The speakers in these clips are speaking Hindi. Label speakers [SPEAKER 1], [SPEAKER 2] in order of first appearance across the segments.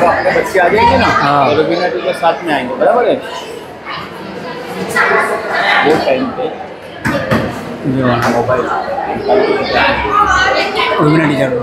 [SPEAKER 1] अपने बच्चे आ जाएंगे ना और रवीना टी के साथ में आएंगे, बराबर है। वो टाइम पे मोबाइल रवीना टीचर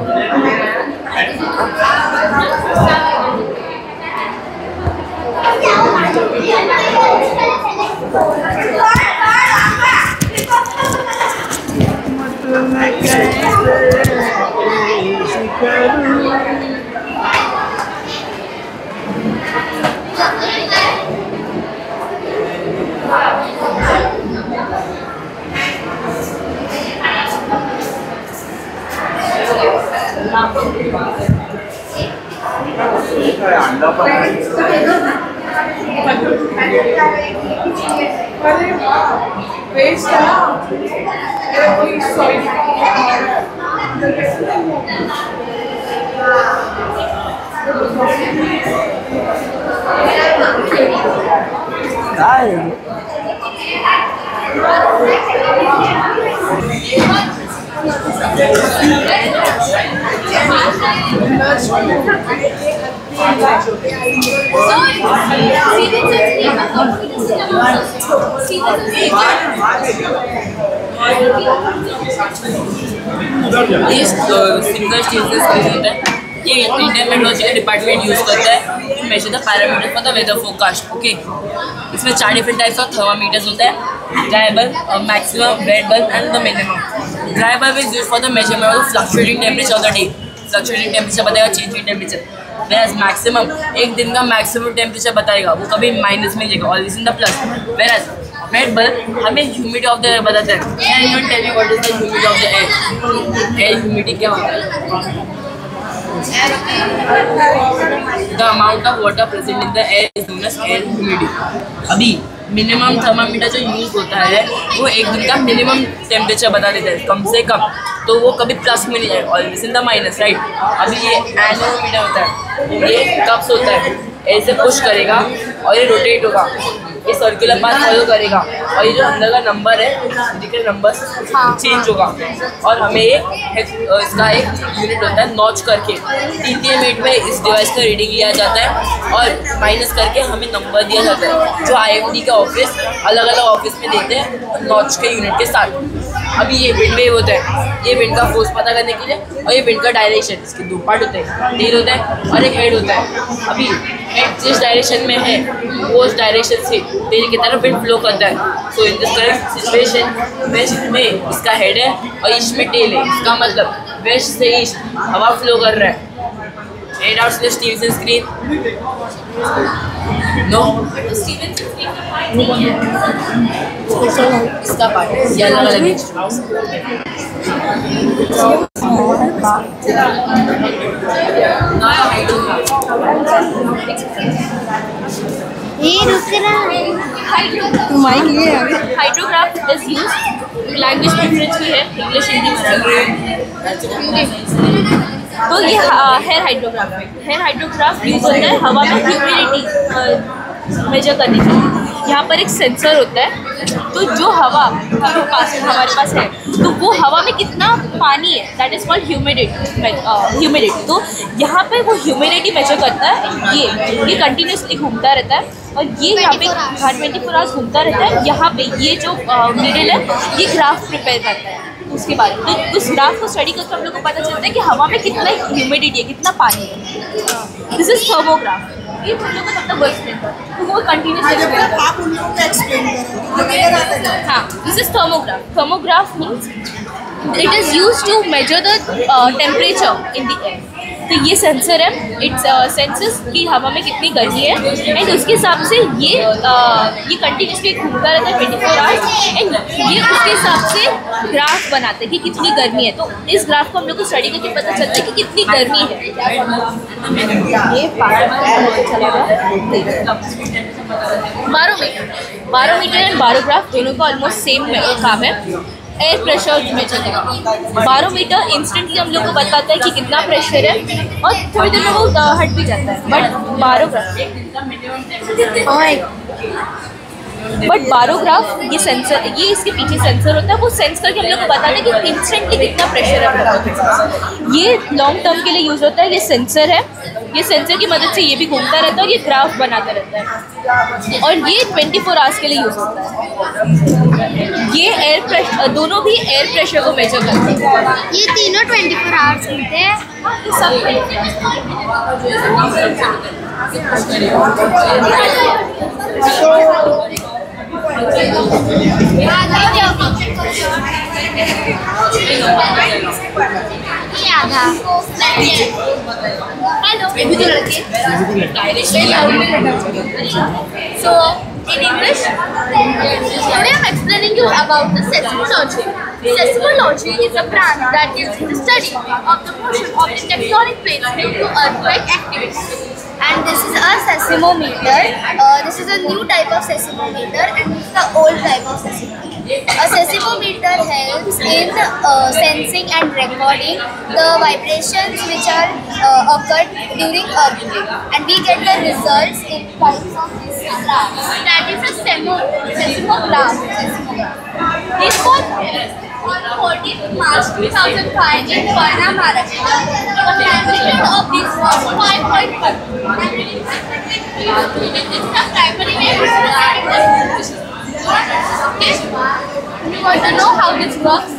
[SPEAKER 2] सिंगल स्टेजेस होता है। ये इंडियन मेट्रोलॉजी डिपार्टमेंट यूज करता है to measure the parameter for the weather forecast. Okay, इसमें 4 डिफरेंट टाइप्स ऑफ थर्मामीटर्स होता है, dry bulb, maximum, wet bulb and the minimum. Dry bulb is use for the measurement of fluctuating temperature of the day. Fluctuating temperature बताएगा चेंजिंग टेम्परेचर। वेराज मैक्सिमम एक दिन का मैक्सिमम टेम्परेचर बताएगा, वो कभी माइनस में जाएगा, always in the plus. Whereas wet bulb हमें ह्यूमिडिटी ऑफ द एयर बताता है। Can you tell me what is the humidity of the air? Air humidity क्या होता है? The amount of water present in the air is known as air humidity. अभी मिनिमम थर्मामीटर जो यूज होता है वो एक दिन का मिनिमम टेम्परेचर बता देता है, कम से कम, तो वो कभी प्लस में नहीं जाएगा, always in the minus, right. अभी ये एनोमीटर होता है, ये कप्स होता है, ऐसे पुश करेगा और ये रोटेट होगा, ये सर्कुलर पाथ फॉलो करेगा और ये जो अंदर का नंबर है, दिखे नंबर चेंज होगा और हमें ये इसका एक यूनिट होता है नॉच करके 3 मिनट में इस डिवाइस का रीडिंग लिया जाता है और माइनस करके हमें नंबर दिया जाता है, जो IMD के ऑफिस अलग अलग ऑफिस में देते हैं नॉच के यूनिट के साथ। अभी ये विंड वेव होता है, ये विंड का फोर्स पता करने के लिए, और ये विंड का डायरेक्शन, इसके 2 पार्ट होते हैं, टेल होता है और एक हेड होता है। अभी हेड जिस डायरेक्शन में है वो उस डायरेक्शन से टेल की तरफ विंड फ्लो करता है। So in this correct situation waist में इसका हेड है और ईस्ट में टेल है, इसका मतलब वेस्ट से ईस्ट हवा फ्लो कर रहा है। हेड आउट से स्टीवन स्क्रीन नो इसका पार्ट है, ये अलग अलग instruments. Hydrograph is use, language preference भी है, इंग्लिश हिंदी तो ये हेयर हाइड्रोग्राफ है। हेयर हाइड्रोग्राफ यूज होता है हवा में ह्यूमिडिटी मेजर करने के लिए। यहाँ पर एक सेंसर होता है, तो जो हवा हमारे पास है तो वो हवा में कितना पानी है, दैट इज कॉल्ड ह्यूमिडिटी। तो यहाँ पे वो ह्यूमिडिटी मेजर करता है। ये कंटिन्यूसली घूमता रहता है और ये यहाँ पे 24 आवर्स घूमता रहता है। यहाँ पे ये जो नीडल है ये ग्राफ प्रिपेयर करता है। उसके बाद तो उस ग्राफ को स्टडी करके हम लोग को पता चलता है कि हवा में कितना ह्यूमिडिटी है, कितना पानी है। This is thermograph. ये हम लोग को तब तक वो एक्सप्लेन कर, तो वो कंटिन्यूसली एक्सप्लेन करें। हाँ, this is thermograph. Thermograph means it is use to measure the temperature in the air. तो ये सेंसर है, इट्स सेंसस कि हवा में कितनी गर्मी है एंड उसके हिसाब से ये कंटिन्यूसली घूमता रहता है 24 आवर्स एंड ये उसके हिसाब से ग्राफ बनाते हैं कि कितनी गर्मी है। तो इस ग्राफ को हम लोग को स्टडी करके पता चलता है कि कितनी गर्मी है। ये बारोमीटर एंड बारोग्राफ दोनों का ऑलमोस्ट सेम काम है। एयर प्रेशर मेजर करना। बारोमीटर इंस्टेंटली हम लोग को बताता है कि कितना प्रेशर है और थोड़ी देर में वो हट भी जाता है। बट बारोग्राफ ये सेंसर, ये इसके पीछे सेंसर होता है, वो सेंस करके हम लोग को बताता है कि इंस्टेंटली कितना प्रेशर है। ये लॉन्ग टर्म के लिए यूज़ होता है। ये सेंसर है, ये सेंसर की मदद से ये भी घूमता रहता है और ये ग्राफ बनाता रहता है, और ये 24 आवर्स के लिए यूज़ होता है। ये एयर प्रेशर, दोनों भी एयर प्रेशर को मेजर करते हैं।
[SPEAKER 3] ये तीनों 24 आवर्स होते हैं।
[SPEAKER 2] ये सब
[SPEAKER 3] So in English, today I'm explaining you about the seismology. Seismology is a branch that deals with the study of the motion of the tectonic plates due to earthquake activity. And this is a seismometer. This is a new type of seismometer, and this is the old type of seismometer. A seismometer helps in sensing and recording the vibrations which are occurred during earthquake, and we get the results in types of this graph. That is a seismograph. This was on 14th March 2005 in Varna, Maharashtra. The magnitude of this was 5.1. This is the primary wave. Okay. You want to know how this works?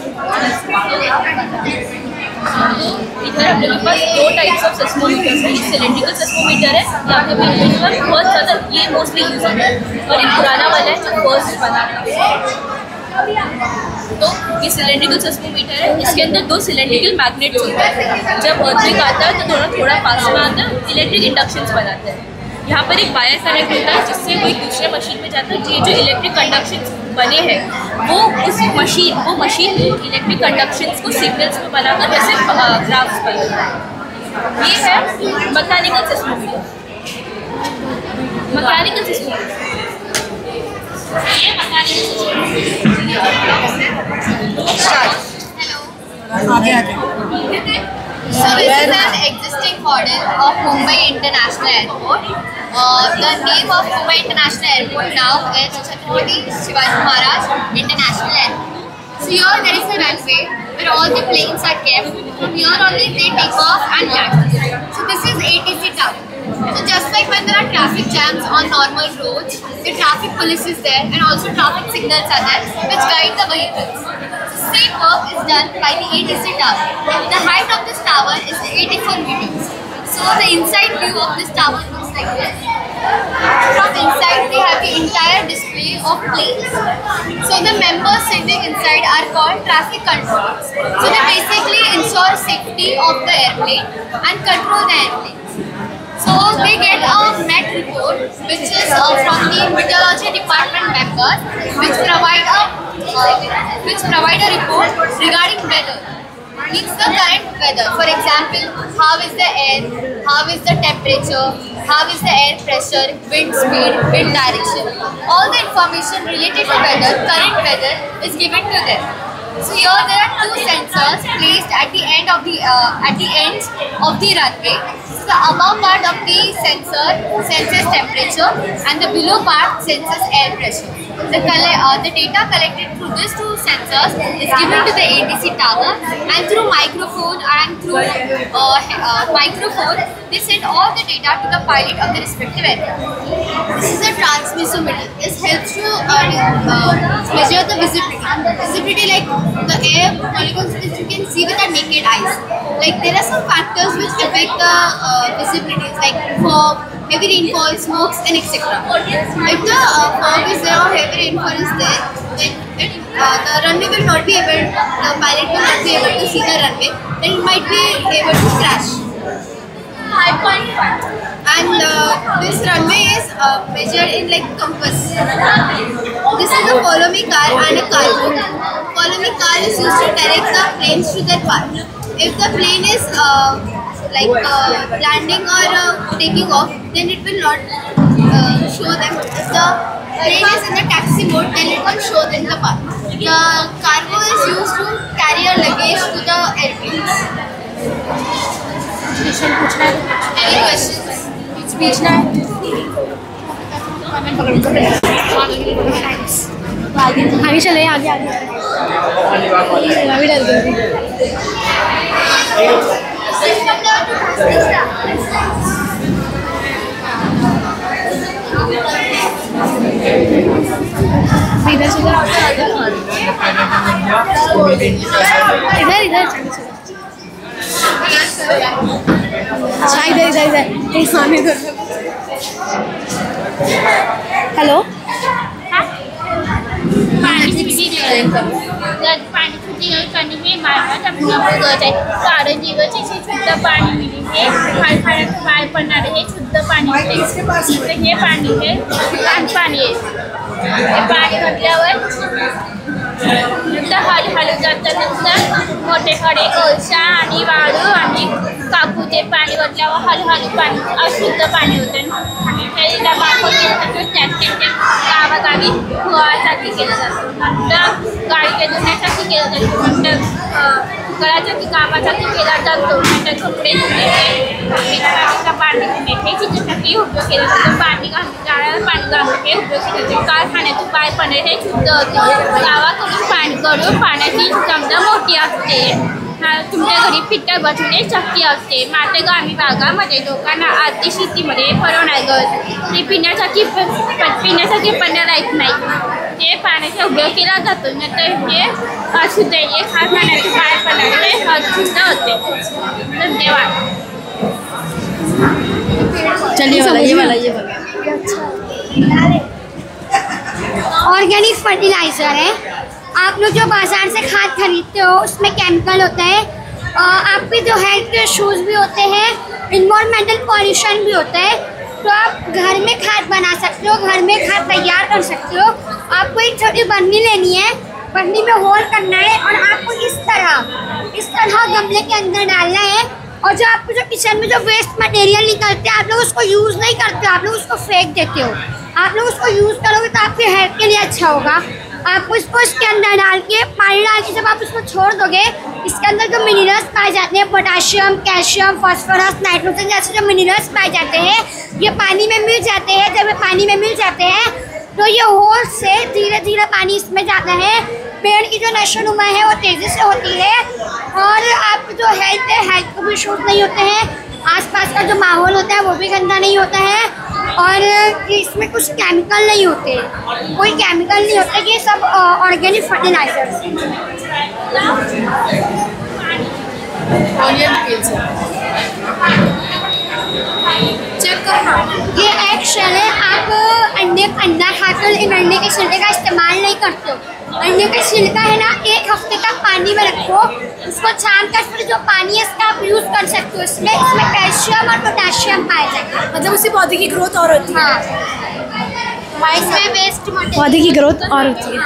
[SPEAKER 2] इधर अपने पास दो टाइप्स ऑफ सेस्मोमीटर है। ये सिलेंड्रिकल सेस्मोमीटर है, यहाँ पे बहुत ज़्यादा ये मोस्टली यूज होता है, और एक पुराना वाला है जो फर्स्ट बना है। तो ये सिलेंड्रिकल सेस्मोमीटर है, इसके अंदर दो सिलेंड्रिकल मैग्नेट्स होते हैं। जब अर्थक्वेक आता है तो दोनों थोड़ा पास में आते हैं, इलेक्ट्रिक इंडक्शंस बनाते हैं। यहाँ पर एक वायर कनेक्ट होता है जिससे कोई दूसरे मशीन में जाता है। ये जो इलेक्ट्रिक कंडक्शंस बने हैं वो मशीन इलेक्ट्रिक कंडक्शंस को सिग्नल्स में बनाकर वैसे ग्राफ्स बनाता है। ये है मैकेनिकल सेस्मोमीटर। मैकेनिकल सेस्मोमीटर ये mechanical seismometer.
[SPEAKER 3] So this is an existing model of Mumbai International Airport. The name of Mumbai International Airport now is Chhatrapati Shivaji Maharaj International Airport. So here there is a runway where all the planes are kept. From here only they take off and land. So this is ATC tower. So just like when there are traffic jams on normal roads, the traffic police is there and also traffic signals are there which guide the vehicles. Same work is done by the ATC tower. The height of this tower is 84 meters. So the inside view of this tower looks like this. From inside they have the entire display of planes. So the members sitting inside are called traffic controllers. So they basically ensure safety of the airplane and control the airplane. So they get a MET report which is from the meteorology department members which provide a report regarding weather. Means the current weather. For example, how is the air, how is the temperature, how is the air pressure, wind speed, wind direction. All the information related to weather, current weather is given to them. So here there are two sensors placed at the ends of the runway. So the above part of the sensor senses temperature and the below part senses air pressure. The data collected through these two sensors is given to the ATC tower, and through microphone they send all the data to the pilot of the respective aircraft. This is a transmissometer. This helps to measure the visibility like the air molecules which you can see with our naked eyes. Like there are some factors which affect the visibilities like fog, heavy rainfall, smokes and etc. If the fog is there or heavy rainfall is there, then the runway will not be able, the pilot will not be able to see the runway, then it might be able to crash. And this runway is measured in like compass. This is a follow me car and a cargo. Follow me car is used to direct the planes to their path. If the plane is landing or taking off, then it will not show them. If the plane is in the taxi mode, then it will show them the path. The cargo is used to carry your luggage to the airplanes. Any questions?
[SPEAKER 4] आगे चले आगे आगे डर गई इधर इधर अच्छा इधर इधर इधर सामने इधर। हेलो
[SPEAKER 5] पाणी करणे हे मानवात आपलं गरज आहे, कारण जीवाचे शुद्ध पाणी मिळणे हे खाण्याचं बाहेर पडणारे हे शुद्ध पाणी मिळते। हे पाणी हे पाणी आहे, हे पाणी म्हटल्यावर नंतर हळू जातात, मोठे खडे कोळसा आणि वाळू आणि कापूचे पाणी ओतल्यावर हळूहळू पाणी अशुद्ध पाणी होते आणि त्याला वापर केला जातो। गावागावी धुवासाठी केलं जातं, नंतर गाडीचे धुण्यासाठी केलं जातं, नंतर घरासाठी कामासाठी केला जातो, नंतर कपडे धुण्याचे पाणी धुण्याचे तिच्यासाठी उपयोग केला जातो। पाणी गाळ्याला पाणी घालून हे उपयोग केले जाते। कारखान्यातून बाहेर पडणे हे शुद्ध होते। गावाकडून पाण्याची क्षमता मोठी असते। तुमच्या घरी फिल्टर बसवणे शक्य असते, मात्र ग्रामीण भागामध्ये लोकांना आर्थिक शेतीमध्ये परवडणार ते पिण्यासाठी पाण्यालायक नाही, ते पाण्याचा उपयोग केला जातो। नंतर हे अशुद्ध हे कारखान्यातून बाहेर पडणारे हे अशुद्ध होते। धन्यवाद।
[SPEAKER 4] चलिए ये वाला
[SPEAKER 6] ऑर्गेनिक फर्टिलाइज़र है। आप लोग जो बाज़ार से खाद खरीदते हो उसमें केमिकल होता है, आपके जो हेल्थ के इश्यूज भी होते हैं, इन्वायरमेंटल पॉल्यूशन भी होता है। तो आप घर में खाद बना सकते हो, घर में खाद तैयार कर सकते हो। आपको एक छोटी बर्नी लेनी है, बर्नी में होल करना है और आपको इस तरह गमले के अंदर डालना है। और जो आपको जो किचन में जो वेस्ट मटेरियल निकलते हैं आप लोग उसको यूज़ नहीं करते हो, आप लोग उसको फेंक देते हो। आप लोग उसको यूज़ करोगे तो आपके हेल्थ के लिए अच्छा होगा। आपको इसको इसके अंदर डाल के पानी डाल के जब आप इसको छोड़ दोगे, इसके अंदर जो मिनरल्स पाए जाते हैं, पोटाशियम, कैल्शियम, फास्फोरस, नाइट्रोजन जैसे जो मिनरल्स पाए जाते हैं ये पानी में मिल जाते हैं। जब ये पानी में मिल जाते हैं तो ये होल से धीरे धीरे पानी इसमें जाता है, पेड़ की जो नशोनुमा है वो तेज़ी से होती है और आपकी जो हेल्थ है, हेल्थ को भी इशूज नहीं होते हैं, आसपास का जो माहौल होता है वो भी गंदा नहीं होता है और इसमें कुछ केमिकल नहीं होते, कोई केमिकल नहीं होता। ये सब ऑर्गेनिक फर्टिलाइजर्स ये एग शेल है। आप अंडा खाकर इन अंडे के छिलके का इस्तेमाल नहीं करते हो। अंडे का छिलका है ना, एक हफ्ते तक पानी में रखो, उसको छान कर फिर जो पानी है इसका आप यूज़ कर सकते हो। इसमें कैल्शियम और पोटाशियम पाया जाता है,
[SPEAKER 4] मतलब उससे पौधे की ग्रोथ और होती है।
[SPEAKER 6] हाँ, इसमें वेस्ट
[SPEAKER 4] पौधे की ग्रोथ और होती है।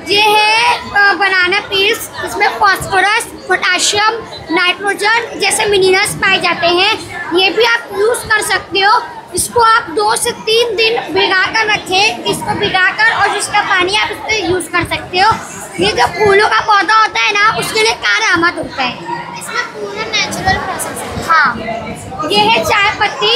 [SPEAKER 6] ये है बनाना पील्स, इसमें फास्फोरस, पोटाशियम, नाइट्रोजन जैसे मिनरल्स पाए जाते हैं, ये भी आप यूज़ कर सकते हो। इसको आप 2 से 3 दिन भिगा कर रखें, इसको भिगा कर और जिसका पानी आप इससे यूज़ कर सकते हो। ये जो फूलों का पौधा होता है ना उसके लिए कारआमद होता है, इसमें पूरा नेचुरल प्रोसेस है। हाँ, ये है चाय पत्ती।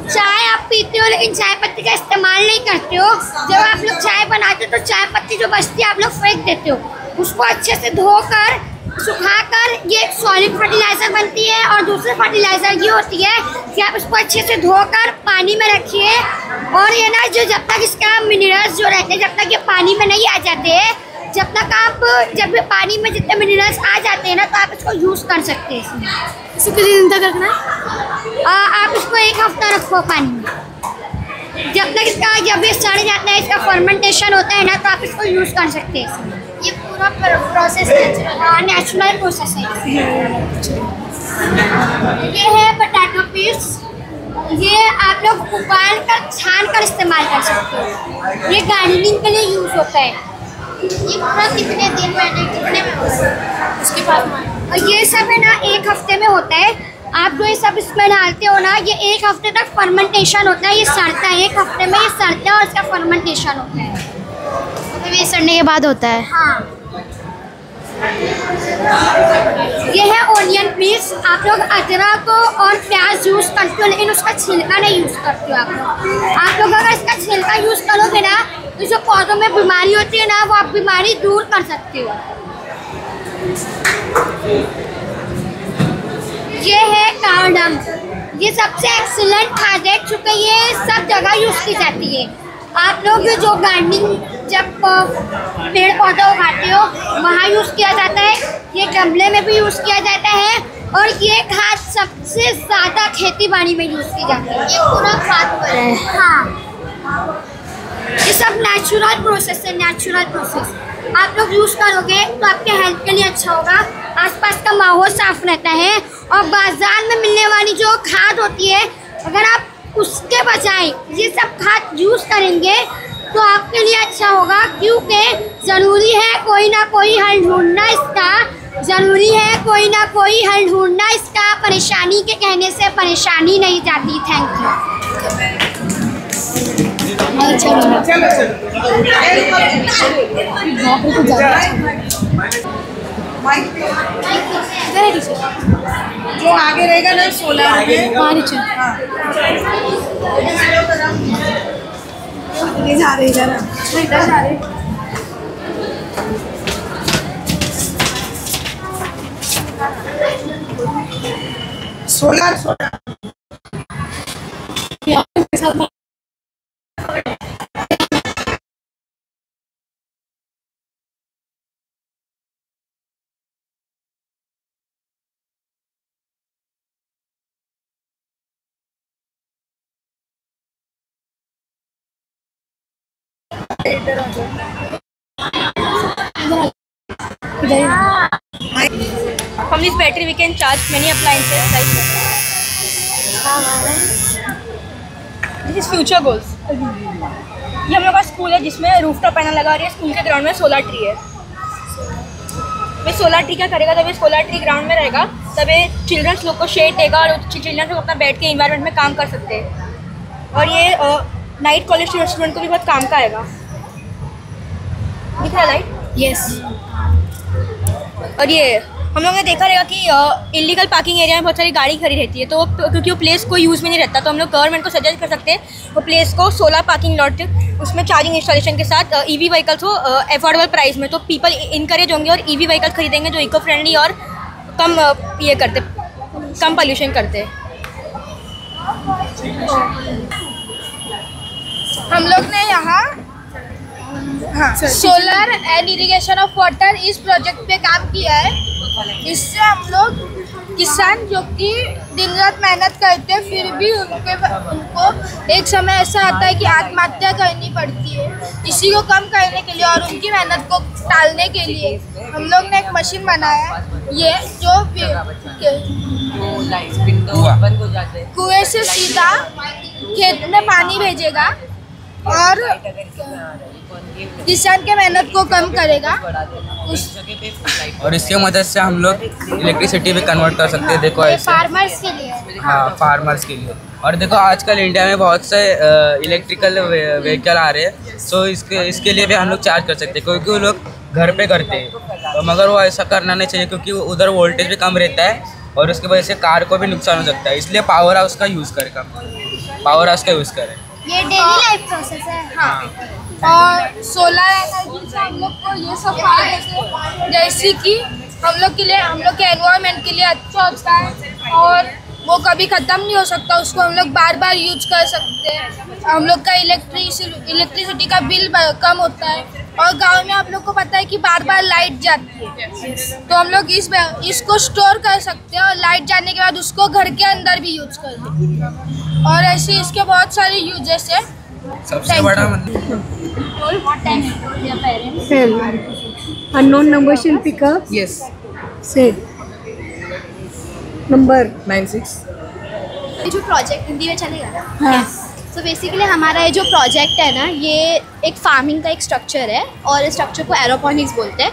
[SPEAKER 6] चाय आप पीते हो लेकिन चाय पत्ती का इस्तेमाल नहीं करते हो। जब आप लोग चाय बनाते हो तो चाय पत्ती जो बचती है आप लोग फेंक देते हो। उसको अच्छे से धोकर सुखाकर ये एक सॉलिड फर्टिलाइज़र बनती है। और दूसरी फर्टिलाइज़र ये होती है कि आप इसको अच्छे से धोकर पानी में रखिए और ये ना जो जब तक इसका मिनरल्स जो रहते हैं जब तक ये पानी में नहीं आ जाते हैं, जब तक आप जब पानी में जितने मिनरल्स आ जाते हैं ना तो आप इसको यूज़ कर सकते हैं।
[SPEAKER 4] इसको कितने दिन तक रखना है?
[SPEAKER 6] आप इसको 1 हफ्ता रखो पानी में, जब तक इसका जब ये सड़ जाता है, इसका फर्मेंटेशन होता है ना तो आप इसको यूज़ कर सकते हैं। ये पूरा प्रोसेस नेचुरल प्रोसेस है। ये है पोटैटो पील्स, ये आप लोग उबाल कर छान कर इस्तेमाल कर सकते हो। ये गार्डनिंग के लिए यूज़ होता है। ये पूरा कितने दिन में कितने में उसके बाद ये सब है ना 1 हफ्ते में होता है। आप जो ये सब इसमें डालते हो ना ये 1 हफ्ते तक फर्मेंटेशन होता है, ये सड़ता है 1 हफ्ते में, ये सड़ता है और इसका फर्मेंटेशन होता है,
[SPEAKER 4] मतलब ये सड़ने के बाद होता है।
[SPEAKER 6] हाँ, ये है ओनियन पीस। आप लोग अदरक और प्याज यूज़ करते हो लेकिन उसका छिलका नहीं यूज़ करते हो। आप लोग अगर इसका छिलका यूज़ करोगे ना तो जो पौधों में बीमारी होती है ना वो आप बीमारी दूर कर सकते हो। ये है कार्डम, ये सबसे एक्सीलेंट खाद है क्योंकि ये सब जगह यूज़ की जाती है। आप लोग जो गार्डनिंग जब पेड़ पौधा उगाते हो वहाँ यूज़ किया जाता है। ये गमले में भी यूज़ किया जाता है और ये खाद सबसे ज़्यादा खेती बाड़ी में यूज़ की जाती है।
[SPEAKER 3] ये पूरा खाद पर है।
[SPEAKER 6] हाँ, ये सब नेचुरल प्रोसेस है, नेचुरल प्रोसेस। आप लोग यूज़ करोगे तो आपके हेल्थ के लिए अच्छा होगा, आसपास का माहौल साफ रहता है। और बाजार में मिलने वाली जो खाद होती है, अगर आप उसके बजाय ये सब खाद यूज़ करेंगे तो आपके लिए अच्छा होगा, क्योंकि ज़रूरी है कोई ना कोई हल ढूंढना इसका, ज़रूरी है कोई ना कोई हल ढूंढना इसका। परेशानी के कहने से परेशानी नहीं जाती। Thank you.
[SPEAKER 4] जो आगे रहेगा ना 16 ये जा रहे इधर जा रहे solar
[SPEAKER 2] From this battery we can charge many appliances like this is future goals। ये हम लोग का स्कूल है जिसमें रूफटॉप पैनल लगा रही है। स्कूल के ग्राउंड में सोलर ट्री है। ये सोलर ट्री क्या करेगा, जब ये सोलर ट्री ग्राउंड में रहेगा तब ये चिल्ड्रंस लोग को शेड देगा और चिल्ड्रंस लोग अपना बैठ के इन्वायरमेंट में काम कर सकते हैं। और ये नाइट कॉलेज स्टूडेंट को भी बहुत काम का आएगा। दिख रहा है लाइट? यस। और ये हम लोग ने देखा रहेगा कि इलीगल पार्किंग एरिया में बहुत सारी गाड़ी खड़ी रहती है, तो क्योंकि वो प्लेस को यूज़ में नहीं रहता, तो हम लोग गवर्नमेंट को सजेस्ट कर सकते हैं वो प्लेस को सोलर पार्किंग लॉट, उसमें चार्जिंग इंस्टॉलेशन के साथ ईवी व्हीकल्स हो अफोर्डेबल प्राइस में, तो पीपल इनकरेज होंगे और ईवी व्हीकल खरीदेंगे जो इको फ्रेंडली और कम ये करते, कम पोल्यूशन करते।
[SPEAKER 5] हम लोग ने यहाँ solar and irrigation of water इस प्रोजेक्ट पे काम किया है। इससे हम लोग किसान जो कि दिन रात मेहनत करते हैं फिर भी उनको एक समय ऐसा आता है कि आत्महत्या करनी पड़ती है। इसी को कम करने के लिए और उनकी मेहनत को टालने के लिए हम लोग ने एक मशीन बनाया है, ये जो कुएं से सीधा खेत में पानी भेजेगा और किसान के मेहनत को कम करेगा।
[SPEAKER 1] और इसकी मदद से हम लोग इलेक्ट्रिसिटी भी कन्वर्ट कर सकते हैं। देखो ऐसे
[SPEAKER 6] फार्मर्स के लिए,
[SPEAKER 1] हाँ फार्मर्स के लिए। और देखो आजकल इंडिया में बहुत से इलेक्ट्रिकल व्हीकल आ रहे हैं, सो इसके लिए भी हम लोग चार्ज कर सकते हैं, क्योंकि वो लोग घर पे करते हैं। तो मगर वो ऐसा करना नहीं चाहिए, क्योंकि उधर वोल्टेज भी कम रहता है और उसकी वजह से कार को भी नुकसान हो सकता है। इसलिए पावर हाउस का यूज़ करेगा, पावर हाउस का यूज़ करें।
[SPEAKER 6] ये डेली लाइफ प्रोसेस है।
[SPEAKER 5] हाँ, और सोलर एनर्जी से हम लोग को ये सब फायदे हैं, जैसे कि हम लोग के एनवायरनमेंट के लिए अच्छा होता है और वो कभी ख़त्म नहीं हो सकता, उसको हम लोग बार बार यूज कर सकते हैं। हम लोग का इलेक्ट्रिसिटी का बिल कम होता है। और गांव में आप लोग को पता है कि बार बार लाइट जाती है, तो हम लोग इसको स्टोर कर सकते हैं और लाइट जाने के बाद उसको घर के अंदर भी यूज कर सकते हैं। और ऐसे इसके बहुत सारे यूजेस है।
[SPEAKER 1] सबसे बड़ा
[SPEAKER 4] unknown number shall pick up.
[SPEAKER 7] Yes.
[SPEAKER 4] Say number
[SPEAKER 7] 96.
[SPEAKER 3] ये जो प्रोजेक्ट हिंदी में चलेगा ना?
[SPEAKER 4] हाँ।
[SPEAKER 3] तो बेसिकली हमारा ये जो प्रोजेक्ट है ना, ये एक फार्मिंग का एक स्ट्रक्चर है और इस स्ट्रक्चर को एरोपोनिक्स बोलते हैं।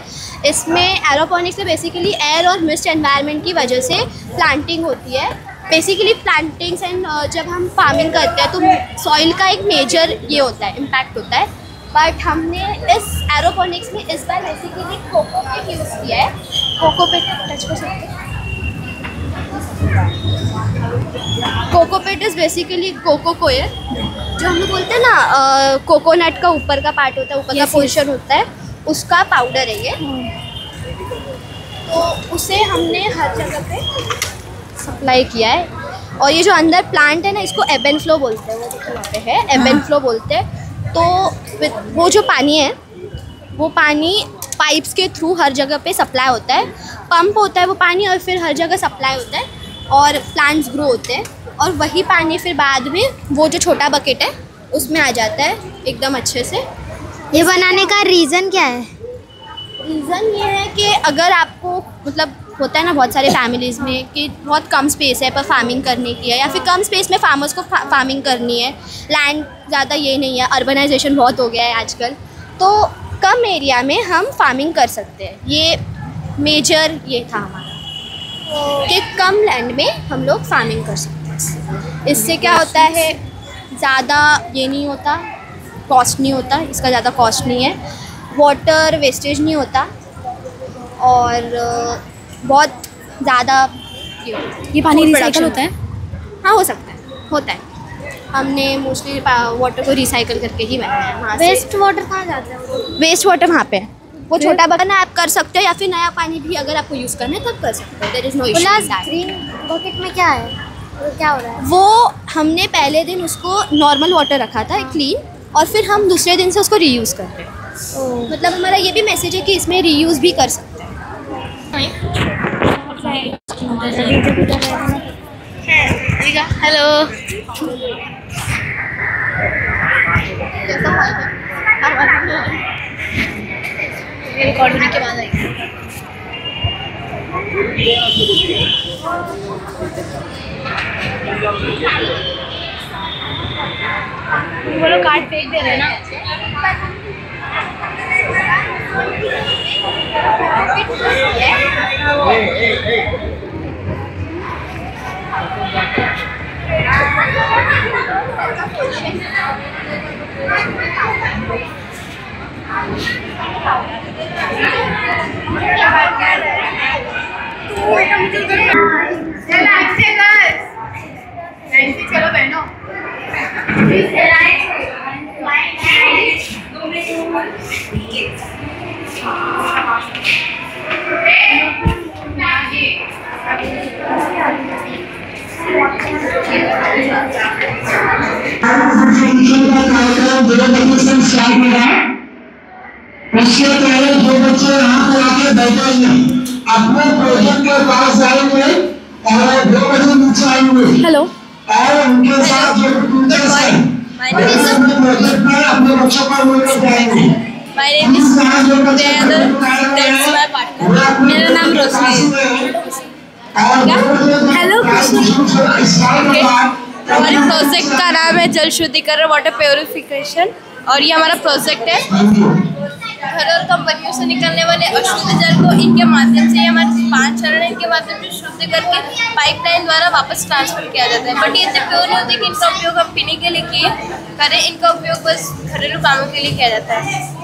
[SPEAKER 3] इसमें एरोपोनिक्स में बेसिकली एयर और मिस्ट एनवायरनमेंट की वजह से प्लांटिंग होती है। बेसिकली प्लांटिंग्स एंड जब हम फार्मिंग करते हैं तो सॉइल का एक मेजर ये होता है, इम्पैक्ट होता है। बट हमने इस एरोपोनिक्स में इस बार बेसिकली कोकोपीट यूज़ किया है। कोकोपीट टच कर सकते हैं। कोकोपीट इज़ बेसिकली कोको कोयर, जो हम लोग बोलते हैं ना कोकोनट का ऊपर का पार्ट होता है, ऊपर का पोर्शन होता है, उसका पाउडर है ये। तो उसे हमने हर जगह पे सप्लाई किया है। और ये जो अंदर प्लांट है ना, इसको एब एंड फ्लो बोलते हैं, वो देखो वहाँ पे है, एब एंड फ्लो बोलते हैं। तो वो जो पानी है
[SPEAKER 4] वो पानी पाइप्स के थ्रू हर जगह पे सप्लाई होता है, पंप होता है वो पानी और फिर हर जगह सप्लाई होता है और प्लांट्स ग्रो होते हैं और वही पानी फिर बाद में वो जो छोटा बकेट है उसमें आ जाता है एकदम अच्छे से।
[SPEAKER 6] ये बनाने का रीज़न क्या है?
[SPEAKER 4] रीज़न ये है कि अगर आपको मतलब होता है ना बहुत सारे फैमिलीज़ में कि बहुत कम स्पेस है पर फार्मिंग करने की है या फिर कम स्पेस में फार्मर्स को फार्मिंग करनी है, लैंड ज़्यादा ये नहीं है, अर्बनाइजेशन बहुत हो गया है आजकल, तो कम एरिया में हम फार्मिंग कर सकते हैं। ये मेजर ये था हमारा कि कम लैंड में हम लोग फार्मिंग कर सकते हैं। इससे क्या होता है, ज़्यादा ये नहीं होता, कॉस्ट नहीं होता, इसका ज़्यादा कॉस्ट नहीं है, वाटर वेस्टेज नहीं होता और बहुत ज़्यादा
[SPEAKER 6] ये पानी रिसाइकल होता है?
[SPEAKER 4] हाँ हो सकता है, होता है। हमने मोस्टली वाटर को रिसाइकल करके ही बनाया है। वहाँ
[SPEAKER 6] वेस्ट वाटर कहाँ जाता है?
[SPEAKER 4] वेस्ट वाटर वहाँ पे है, वो छोटा बर्तन आप कर सकते हो या फिर नया पानी भी अगर आपको यूज़ करना है तब कर सकते हो। There is no issue.
[SPEAKER 6] Green bucket में क्या है, वो क्या हो रहा है?
[SPEAKER 4] वो हमने पहले दिन उसको नॉर्मल वाटर रखा था क्लीन और फिर हम दूसरे दिन से उसको रीयूज़ कर रहे हैं। मतलब हमारा ये भी मैसेज है कि इसमें रीयूज़ भी कर सकते हैं।
[SPEAKER 2] हेलो।
[SPEAKER 3] रिकॉर्ड होने के बाद आएगी।
[SPEAKER 2] वो लोग कार्ड फेंक दे रहे हैं ना।
[SPEAKER 3] चलो बहनों।
[SPEAKER 7] उसके पहले जो बच्चे यहाँ पे आके बैठे हैं अपने प्रोजेक्ट के पास आएंगे और 2 बजे नीचे आएंगे।
[SPEAKER 4] हेलो।
[SPEAKER 7] और उनके साथ जो टीचर्स हैं अपने प्रोजेक्ट में अपने बच्चों को लेकर जाएंगे।
[SPEAKER 2] मेरा नाम रोशनी है।
[SPEAKER 4] हेलो
[SPEAKER 2] हमारे प्रोजेक्ट का नाम है जल शुद्धिकरण वाटर प्योरिफिकेशन और ये हमारा प्रोजेक्ट है। घर और कंपनियों से निकलने वाले अशुद्ध जल को इनके माध्यम से, हमारे 5 चरण इनके माध्यम से शुद्ध करके पाइपलाइन द्वारा वापस ट्रांसफर किया जाता है। बट ये इतने प्योर नहीं होते कि इनका उपयोग हम पीने के लिए किए करें, इनका उपयोग बस घरेलू कामों के लिए किया जाता है।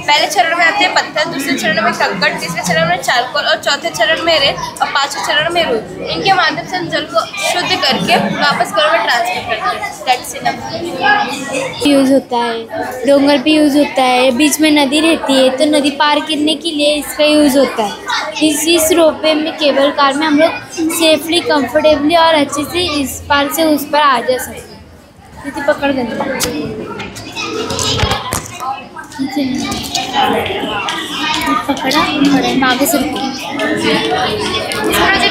[SPEAKER 2] पहले चरण में आते हैं पत्थर, दूसरे चरण में कंकड़, तीसरे चरण में चारकोल और चौथे चरण में रेत और 5वें चरण में रूट। इनके माध्यम से हम जल को शुद्ध करके वापस घरों में ट्रांसफर करते हैं। That's enough.
[SPEAKER 6] यूज़ होता है, डोंगर पे यूज़ होता है, बीच में नदी रहती है तो नदी पार करने के लिए इसका यूज़ होता है। इस रोपवे में केबल कार में हम लोग सेफली, कंफर्टेबली और अच्छे से इस पार से उस पार आ जा सकते हैं। इसे पकड़ देना, पकड़ा आगे से।
[SPEAKER 3] प्रोजेक्ट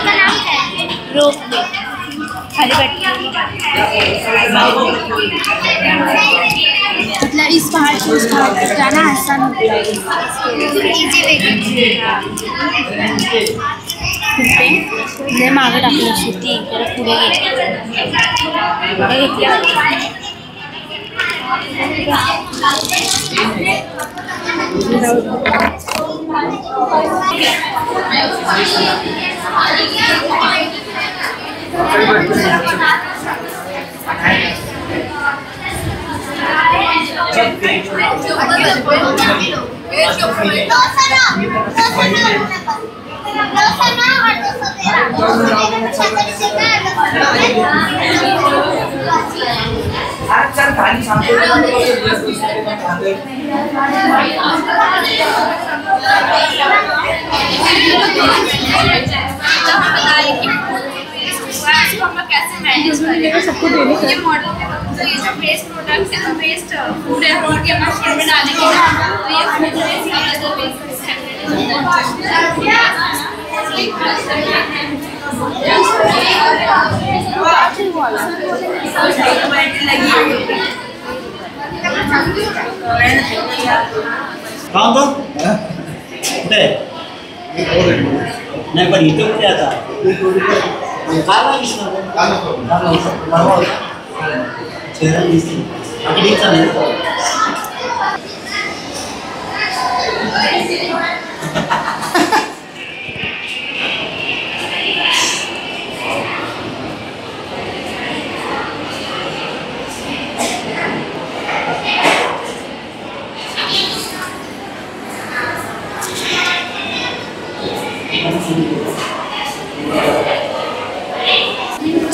[SPEAKER 3] का नाम क्या है?
[SPEAKER 2] रोपवे खाली बैठ
[SPEAKER 4] मतलब इस पहाड़ से उस पहाड़ तक जाना आसान होता है।
[SPEAKER 6] इथे मागे टाकलं शेती जरा पुढे घेतली।
[SPEAKER 2] इसको हम लोग कैसे मैनेज करें सबको देने ये मॉडल तो ये जो वेस्ट प्रोडक्ट है वेस्ट फूड है वो के मशीन में डालेंगे तो ये फूड वेस्ट का अदर वेस्ट
[SPEAKER 8] कहाँ तो नहीं पर itu क्या था काला किसने काला चेहरा नहीं अभी देख सकते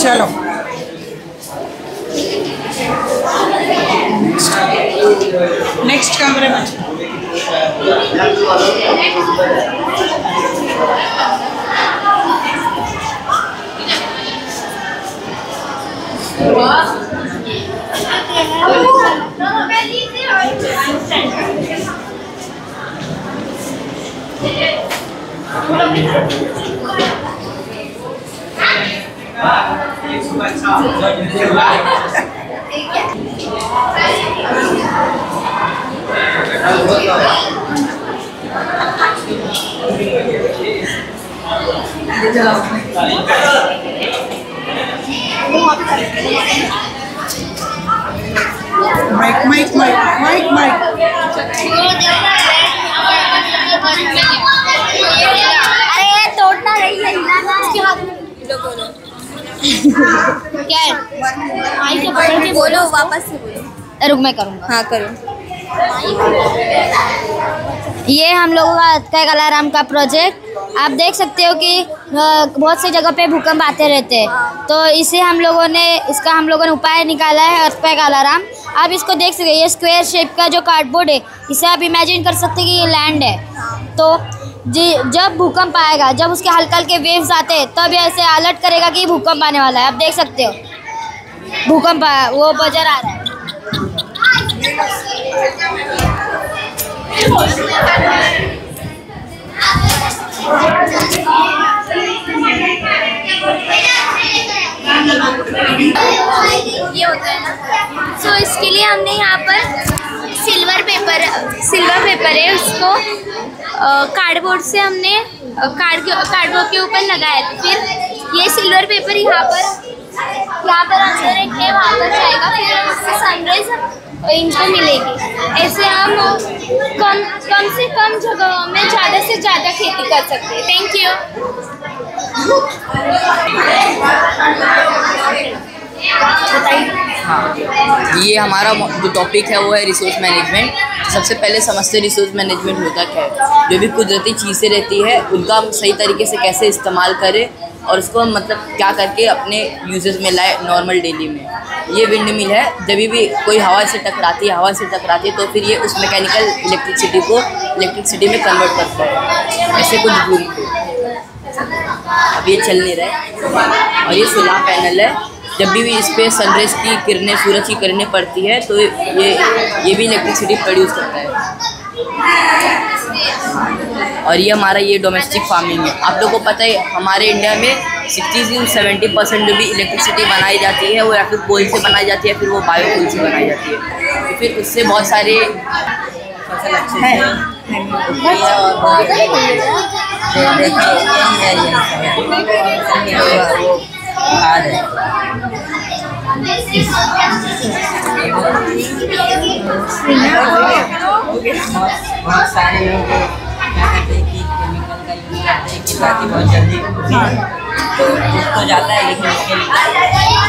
[SPEAKER 9] चलो नेक्स्ट कमरे में माइक
[SPEAKER 6] अरे तोड़ना नहीं है इसके हाथ में क्या है माइक के पकड़ के बोलो वापस से बोलो रुक मैं करूँगा हाँ करो ये हम लोगों का अतकाय अलार्म का प्रोजेक्ट आप देख सकते हो कि बहुत सी जगह पे भूकंप आते रहते हैं तो इसका हम लोगों ने उपाय निकाला है अर्थक्वेक अलार्म। आप इसको देख सकते हैं ये स्क्वायर शेप का जो कार्डबोर्ड है इसे आप इमेजिन कर सकते हैं कि ये लैंड है तो जब भूकंप आएगा जब उसके हल्के हल्के वेव्स आते हैं तब ऐसे अलर्ट करेगा कि भूकंप आने वाला है। आप देख सकते हो भूकंप वो बजर आ रहा है।
[SPEAKER 4] ये होता है ना सो इसके लिए हमने यहाँ पर सिल्वर पेपर है उसको कार्डबोर्ड से हमने कार्डबोर्ड के ऊपर लगाया था। फिर ये सिल्वर पेपर यहाँ पर अंदर एक है वहाँ पर जाएगा फिर उससे सनराइज इनको मिलेगी। ऐसे हम कम से कम जगहों में ज़्यादा से ज़्यादा खेती कर सकते हैं। Thank you.
[SPEAKER 1] हाँ, ये हमारा जो टॉपिक है वो है रिसोर्स मैनेजमेंट। सबसे पहले समझते रिसोर्स मैनेजमेंट होता क्या है। जो भी कुदरती चीज़ें रहती है उनका हम सही तरीके से कैसे इस्तेमाल करें और उसको हम मतलब क्या करके अपने यूजेस में लाए नॉर्मल डेली में। ये विंड मिल है, जब भी कोई हवा से टकराती है तो फिर ये उस मैकेनिकल इलेक्ट्रिसिटी को इलेक्ट्रिसिटी में कन्वर्ट करता है। ऐसे कुछ घूम के अब ये चल नहीं रहा है। और ये सोलर पैनल है, जब भी इस पर सनराइज की किरणें सूरज की किरणें पड़ती है तो ये भी इलेक्ट्रिसिटी प्रोड्यूस करता है। और ये हमारा ये डोमेस्टिक फार्मिंग है। आप लोगों को पता है हमारे इंडिया में 60 से 70% जो भी इलेक्ट्रिसिटी बनाई जाती है वो या फिर कोल से बनाई जाती है, फिर वो बायोफ्यूल से बनाई जाती है। तो फिर उससे बहुत सारे फसल अच्छे बहुत सारे लोग क्या करते हैं कि केमिकल का यूज़ करते हैं कि ताकि बहुत जल्दी तो उसको जाता है, लेकिन उसके लिए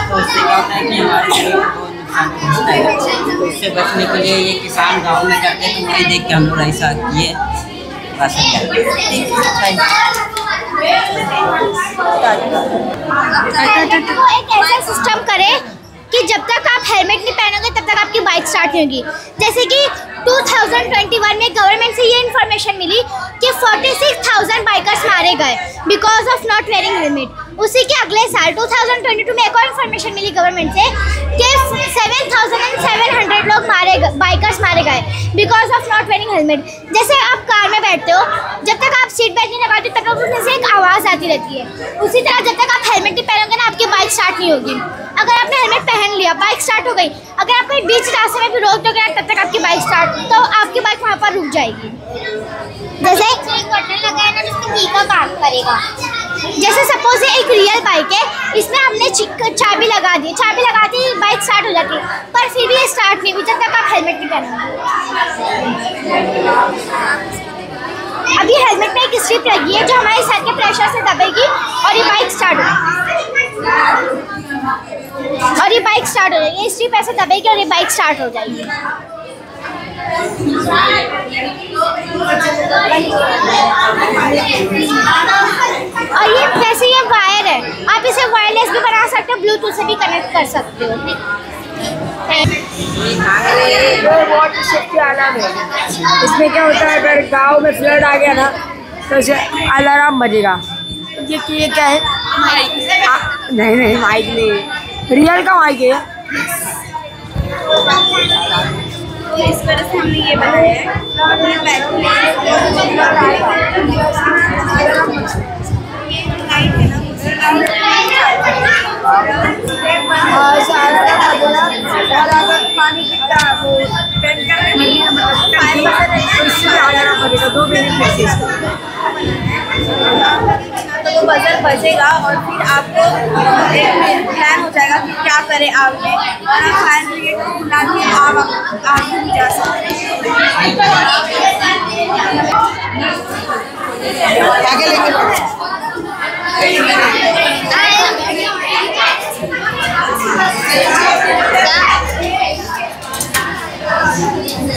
[SPEAKER 1] तो उससे क्या होता है कि हमारे शरीर को बहुत नुकसान पहुँचता है। तो इससे बचने के लिए ये किसान गाँव में करते हैं, तो वही देख के हम लोग ऐसा किए।
[SPEAKER 6] वो एक ऐसा सिस्टम करे कि जब तक आप हेलमेट नहीं पहनोगे तब तक आपकी बाइक स्टार्ट नहीं होगी। जैसे कि 2021 में गवर्नमेंट से ये इन्फॉर्मेशन मिली कि 46,000 बाइकर्स मारे गए because of not wearing helmet. उसी के अगले साल 2022 में एक और इन्फॉर्मेशन मिली गवर्नमेंट से कि 7,700 लोग बाइकर्स मारे गए because of not wearing helmet. जैसे आप कार में बैठते हो, जब तक आप सीट बेल्ट नहीं लगाते तब तक उसमें से एक आवाज़ आती रहती है। उसी तरह जब तक आप हेलमेट नहीं पहनोगे ना, आपकी बाइक स्टार्ट नहीं होगी। अगर आपने हेलमेट पहन लिया, बाइक स्टार्ट हो गई, अगर आप कहीं बीच रास्ते में भी रोक दोगे ना, तब तक आपकी बाइक स्टार्ट, तो आपकी बाइक वहाँ पर रुक जाएगी। जैसे एक बटन लगा है ना जिसमें की का काम करेगा। जैसे सपोज एक रियल बाइक है, इसमें हमने चाबी लगा दी, चाबी लगाते ही बाइक स्टार्ट हो जाती है, पर फिर भी ये स्टार्ट नहीं हुई जब तक आप हेलमेट नहीं पहनोगे। अभी हेलमेट में एक स्ट्रिप लगी है जो हमारे सर के प्रेशर से दबेगी और ये बाइक स्टार्ट हो जाएगी। ये स्ट्रिप ऐसे दबेगी और ये बाइक स्टार्ट हो जाएगी। और ये वैसे ये वायर है, आप इसे वायरलेस भी बना सकते हो, ब्लूटूथ से भी कनेक्ट कर सकते हो।
[SPEAKER 10] वाटर सेफ्टी अलार्म है। इसमें क्या होता है, अगर गांव में फ्लड आ गया ना तो इसे अलार्म बजेगा। ये क्या है? नहीं माइक नहीं, रियल का माइक है।
[SPEAKER 2] तो इस वजह से हमने ये बनाया है।
[SPEAKER 10] पानी कितना वो टैंकर में मतलब 2 मिनट में
[SPEAKER 2] तो वो बजर बजेगा और फिर आपको एक प्लान हो जाएगा कि क्या करें आपने, और आप फायर ब्रिगेड को बुला के आप आगे भी जा सकते हैं।
[SPEAKER 9] आगे लेके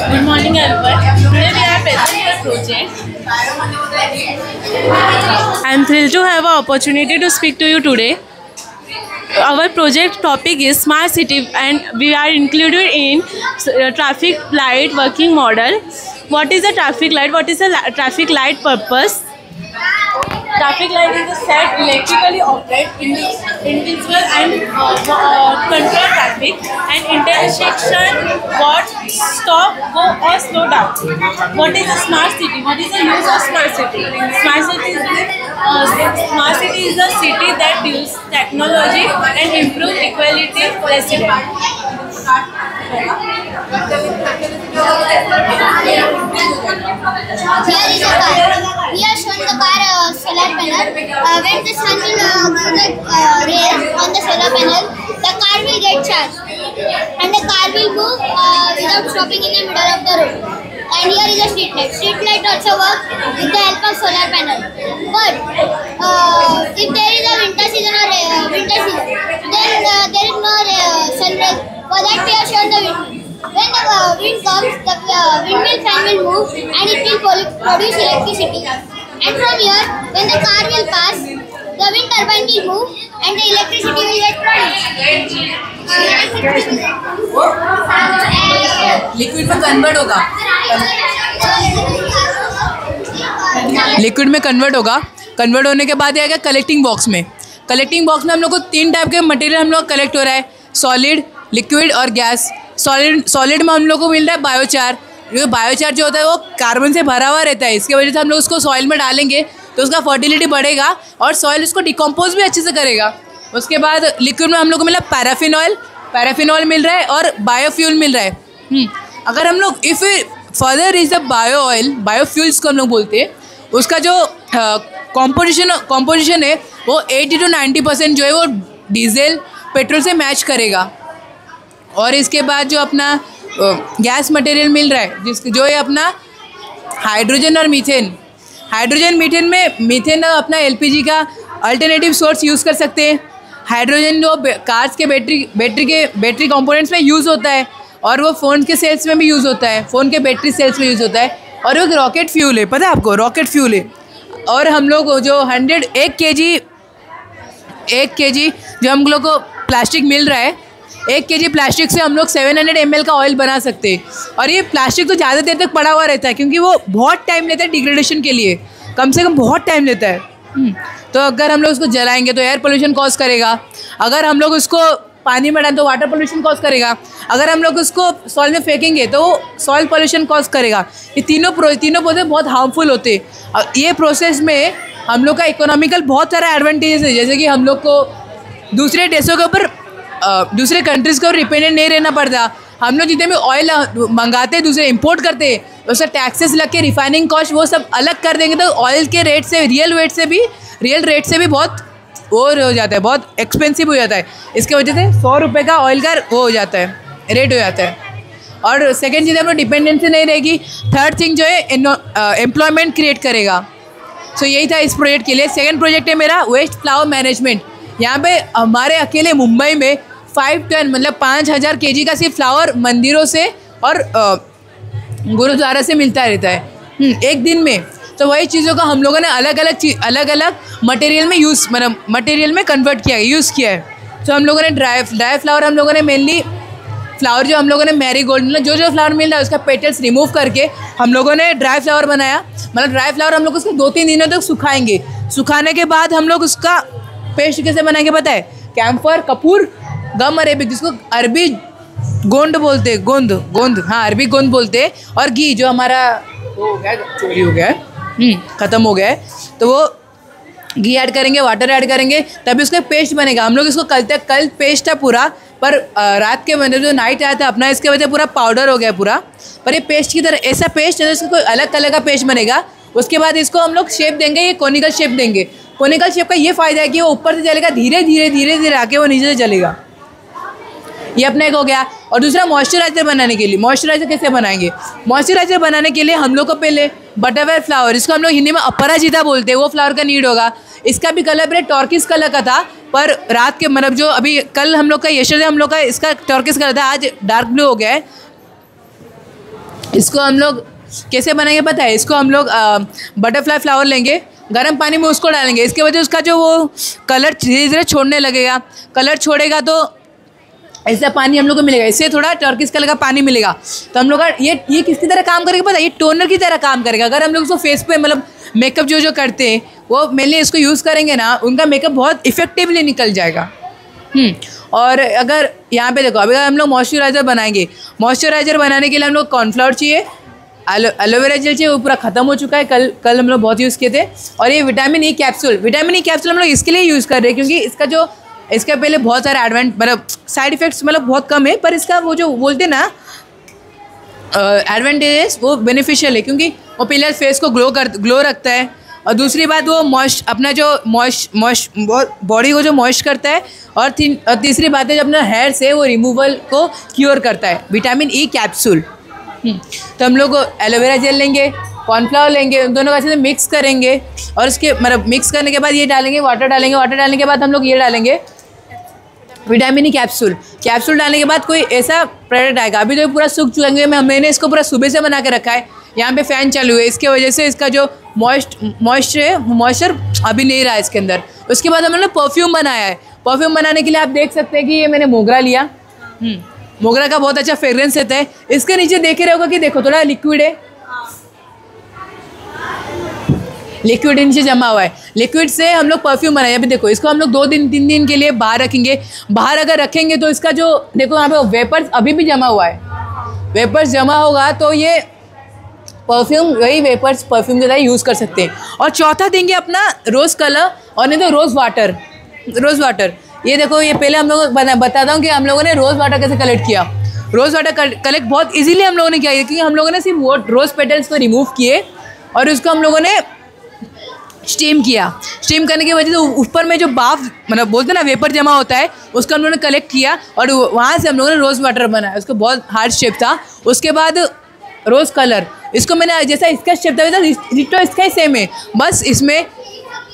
[SPEAKER 2] Good morning everyone. Today we are presenting a project. I am thrilled to have an opportunity to speak to you today. Our project topic is smart city and we are included in traffic light working model. What is a traffic light? What is a traffic light purpose? Traffic light is a set electrically operate invisible and control traffic and intersection what stop, go or slow down. What is a smart city? What is the use of smart city? Smart city is a city that uses technology and improve equality residents.
[SPEAKER 6] Here is a car. We are shown the car solar panel. When the sun will rays on the solar panel, the car will get charged, and the car will move without stopping in the middle of the road. And here is a street light. Street light also works with the help of solar panel. But if there is a winter season, then there is no sunrise. For that we are shown the wind. When the wind comes, the windmill fan will move and it will produce electricity. And from here, when the car will pass, the wind turbine will move and the electricity will get produced.
[SPEAKER 11] Liquid में कन्वर्ट होगा, लिक्विड में कन्वर्ट होगा। कन्वर्ट होने के बाद आएगा कलेक्टिंग बॉक्स में। कलेक्टिंग बॉक्स में हम लोग को 3 टाइप के मटेरियल हम लोग कलेक्ट हो रहा है, सॉलिड, लिक्विड और गैस। सॉलिड में हम लोग को मिल रहा है बायोचार। जो बायोचार जो होता है वो कार्बन से भरा हुआ रहता है, इसके वजह से हम लोग उसको सॉइल में डालेंगे तो उसका फर्टिलिटी बढ़ेगा और सॉइल उसको डिकम्पोज भी अच्छे से करेगा। उसके बाद लिक्विड में हम लोग को मिला पैराफिन ऑयल मिल रहा है और बायोफ्यूल मिल रहा है। अगर हम लोग if further is the bio oil, biofuels को हम लोग बोलते हैं, उसका जो कॉम्पोजिशन है वो 80 to 90% जो है वो डीजल पेट्रोल से मैच करेगा। और इसके बाद जो अपना गैस मटेरियल मिल रहा है जो है अपना हाइड्रोजन और मीथेन। मीथेन में मीथेन अपना एलपीजी का अल्टरनेटिव सोर्स यूज़ कर सकते हैं। हाइड्रोजन जो कार्स के बैटरी कंपोनेंट्स में यूज़ होता है और वो फ़ोन के सेल्स में भी यूज़ होता है, फ़ोन के बैटरी सेल्स में यूज़ होता है। और वो एक रॉकेट फ्यूल है, पता है आपको, रॉकेट फ्यूल है। और हम लोग जो 1 kg जो हम लोग को प्लास्टिक मिल रहा है, 1 kg प्लास्टिक से हम लोग 700 ml का ऑयल बना सकते हैं। और ये प्लास्टिक तो ज़्यादा देर तक पड़ा हुआ रहता है क्योंकि वो बहुत टाइम लेता है डिग्रेडेशन के लिए, कम से कम बहुत टाइम लेता है। तो अगर हम लोग उसको जलाएंगे तो एयर पोल्यूशन कॉज करेगा, अगर हम लोग उसको पानी में डालें तो वाटर पोल्यूशन कॉज करेगा, अगर हम लोग उसको सॉइल में फेंकेंगे तो सॉइल पोल्यूशन कॉज करेगा। ये तीनों प्रोसेस बहुत हार्मफुल होते हैं। ये प्रोसेस में हम लोग का इकोनॉमिकल बहुत सारा एडवांटेज है, जैसे कि हम लोग को दूसरे देशों के ऊपर दूसरे कंट्रीज़ के ऊपर डिपेंडेंट नहीं रहना पड़ता। हम लोग जितने भी ऑयल मंगाते हैं दूसरे इंपोर्ट करते हैं, उसका टैक्सेस लग के रिफाइनिंग कॉस्ट वो सब अलग कर देंगे तो ऑयल के रेट से रियल रेट से भी बहुत और हो जाता है, बहुत एक्सपेंसिव हो जाता है। इसके वजह से 100 रुपये का ऑयल का वो हो जाता है, रेट हो जाता है। और सेकेंड चीज़ हम लोग डिपेंडेंसी नहीं रहेगी। थर्ड थिंग जो है एम्प्लॉयमेंट क्रिएट करेगा। सो यही था इस प्रोजेक्ट के लिए। सेकेंड प्रोजेक्ट है मेरा वेस्ट फ्लावर मैनेजमेंट। यहाँ पे हमारे अकेले मुंबई में 5 टन मतलब 5000 kg का सिर्फ फ्लावर मंदिरों से और गुरुद्वारा से मिलता रहता है एक दिन में। तो वही चीज़ों का हम लोगों ने अलग अलग मटेरियल में मटेरियल में कन्वर्ट किया है, यूज़ किया है। तो हम लोगों ने ड्राई फ्लावर हम लोगों ने मेनली फ्लावर जो हम लोगों ने मैरीगोल्ड मतलब जो फ्लावर मिल रहा है उसका पेटल्स रिमूव करके हम लोगों ने ड्राई फ्लावर बनाया। मतलब ड्राई फ्लावर हम लोग उसको 2-3 दिनों तक सुखाएंगे। सुखाने के बाद हम लोग उसका पेस्ट कैसे बनाएंगे पता है? कैम्फर, कपूर, गम अरेबिक जिसको अरबी गोंद बोलते हैं, गोंद हाँ अरबी गोंद बोलते हैं, और घी जो हमारा वो हो गया चोरी हो गया है ख़त्म हो गया है, तो वो घी ऐड करेंगे, वाटर ऐड करेंगे, तभी उसका पेस्ट बनेगा। हम लोग इसको कल पेस्ट था पूरा, पर रात के मतलब जो नाइट आया था अपना इसके वजह पूरा पाउडर हो गया पूरा। पर ये पेस्ट की तरह ऐसा पेस्ट है इसको कोई अलग कलर का पेस्ट बनेगा। उसके बाद इसको हम लोग शेप देंगे, ये कोनिकल शेप देंगे। कोनिकल शेप का ये फ़ायदा है कि वो ऊपर से जलेगा, धीरे धीरे आके वो नीचे से जलेगा। ये अपना एक हो गया। और दूसरा मॉइस्चराइज़र बनाने के लिए, मॉइस्चराइज़र कैसे बनाएंगे? मॉइस्चराइज़र बनाने के लिए हम लोग को पहले बटरफ्लाई फ्लावर, इसको हम लोग हिंदी में अपराजिता बोलते हैं, वो फ्लावर का नीड होगा। इसका भी कलर पहले टॉर्किस कलर का था, पर रात के मतलब जो अभी कल हम लोग का यस्टरडे हम लोग का इसका टॉर्किस कलर था, आज डार्क ब्लू हो गया है। इसको हम लोग कैसे बनाएंगे पता है? इसको हम लोग बटरफ्लाई फ्लावर लेंगे, गर्म पानी में उसको डालेंगे। इसके वजह उसका जो वो कलर धीरे धीरे छोड़ने लगेगा। कलर छोड़ेगा तो ऐसा पानी हम लोग को मिलेगा, इससे थोड़ा टर्किश कलर का पानी मिलेगा। तो हम लोग का ये किसकी तरह काम करेगा पता है? ये टोनर की तरह काम करेगा। अगर हम लोग उसको फेस पे मतलब मेकअप जो करते हैं वो मेनली इसको यूज़ करेंगे ना, उनका मेकअप बहुत इफेक्टिवली निकल जाएगा। और अगर यहाँ पे देखो, अभी हम लोग मॉइस्चराइज़र बनाएंगे, मॉइस्चराइज़र बनाने के लिए हम लोग कॉर्नफ्लावर चाहिए, एलोवेरा जेल चाहिए, वो पूरा ख़त्म हो चुका है, कल हम लोग बहुत यूज़ किए थे। और ये विटामिन ई कैप्सूल हम लोग इसके लिए यूज़ कर रहे हैं क्योंकि इसका पहले बहुत सारे मतलब साइड इफ़ेक्ट्स मतलब बहुत कम है, पर इसका वो जो बोलते ना एडवांटेजेस वो बेनिफिशियल है, क्योंकि वो पहले फेस को ग्लो रखता है, और दूसरी बात वो अपना जो बॉडी को जो मॉइस्ट करता है, और तीसरी बात है जो अपना हेयर से वो रिमूवल को क्योर करता है, विटामिन ई कैप्सूल। तो हम लोग एलोवेरा जेल लेंगे, कॉर्नफ्लावर लेंगे, उन दोनों को अच्छे से मिक्स करेंगे, और उसके मतलब मिक्स करने के बाद ये डालेंगे, वाटर डालने के बाद हम लोग ये डालेंगे विटामिन ई कैप्सूल डालने के बाद कोई ऐसा प्रोडक्ट आएगा। अभी तो पूरा सूख चुके, मैंने इसको पूरा सुबह से बना के रखा है, यहाँ पे फ़ैन चालू है, इसके वजह से इसका जो मॉइस्चर अभी नहीं रहा है इसके अंदर। उसके बाद हमने परफ्यूम बनाया है। परफ्यूम बनाने के लिए आप देख सकते हैं कि ये मैंने मोगरा लिया, मोगरा का बहुत अच्छा फ्रेग्रेंस रहता है। इसके नीचे देख रहे होगा कि देखो थोड़ा लिक्विड है, लिक्विड नीचे जमा हुआ है। लिक्विड से हम लोग परफ्यूम बनाए। अभी देखो इसको हम लोग 2-3 दिन के लिए बाहर रखेंगे। बाहर अगर रखेंगे तो इसका जो देखो यहाँ पे वेपर्स अभी भी जमा हुआ है, वेपर्स जमा होगा तो ये परफ्यूम वही वेपर्स परफ्यूम की तरह यूज़ कर सकते हैं। और चौथा देंगे अपना रोज़ कलर, और नहीं तो रोज़ वाटर। ये देखो, ये पहले हम लोग बताता हूँ कि हम लोगों ने रोज़ वाटर कैसे कलेक्ट किया। रोज़ वाटर कलेक्ट बहुत इजीली हम लोगों ने किया, क्योंकि हम लोगों ने सिर्फ वो रोज़ पेटल्स को रिमूव किए और उसको हम लोगों ने स्टीम किया। स्टीम करने की वजह से ऊपर में जो भाप मतलब बोलते हैं ना वेपर जमा होता है, उसको हम लोगों ने कलेक्ट किया और वहाँ से हम लोगों ने रोज़ वाटर बनाया। उसको बहुत हार्ड शेप था। उसके बाद रोज़ कलर, इसको मैंने जैसा इसका शेप था डिट्टो इसका ही सेम है, बस इसमें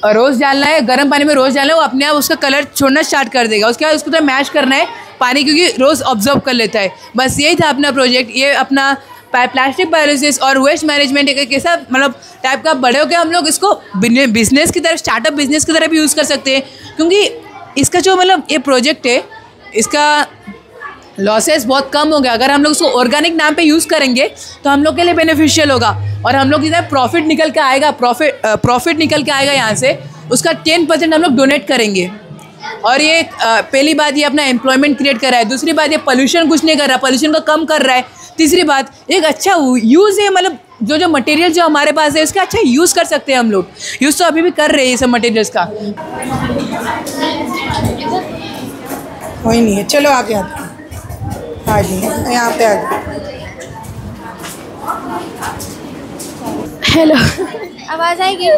[SPEAKER 11] रोज़ डालना है, गर्म पानी में रोज़ डालना है, वो अपने आप उसका कलर छोड़ना स्टार्ट कर देगा। उसके बाद उसको तो मैश करना है पानी, क्योंकि रोज़ ऑब्जर्व कर लेता है। बस यही था अपना प्रोजेक्ट। ये अपना प्लास्टिक पायरोसिस और वेस्ट मैनेजमेंट एक ऐसा मतलब टाइप का बड़े हो के हम लोग इसको बिजनेस की तरह, स्टार्टअप बिजनेस की तरह भी यूज़ कर सकते हैं, क्योंकि इसका जो मतलब ये प्रोजेक्ट है इसका लॉसेस बहुत कम हो गया। अगर हम लोग उसको ऑर्गेनिक नाम पे यूज़ करेंगे तो हम लोग के लिए बेनिफिशियल होगा, और हम लोग इधर प्रॉफिट निकल के आएगा यहाँ से। उसका 10% हम लोग डोनेट करेंगे। और ये पहली बात ये अपना एम्प्लॉयमेंट क्रिएट कर रहा है, दूसरी बात ये पोल्यूशन कुछ नहीं कर रहा, पोल्यूशन को कम कर रहा है, तीसरी बात एक अच्छा यूज़ है, मतलब जो मटेरियल जो हमारे पास है उसका अच्छा यूज़ कर सकते हैं हम लोग। यूज़ तो अभी भी कर रहे हैं ये सब मटेरियल्स का।
[SPEAKER 9] कोई नहीं है, चलो आगे आते आ जाइए, यहाँ पे आ जाइए।
[SPEAKER 4] हेलो, आवाज़ आएगी?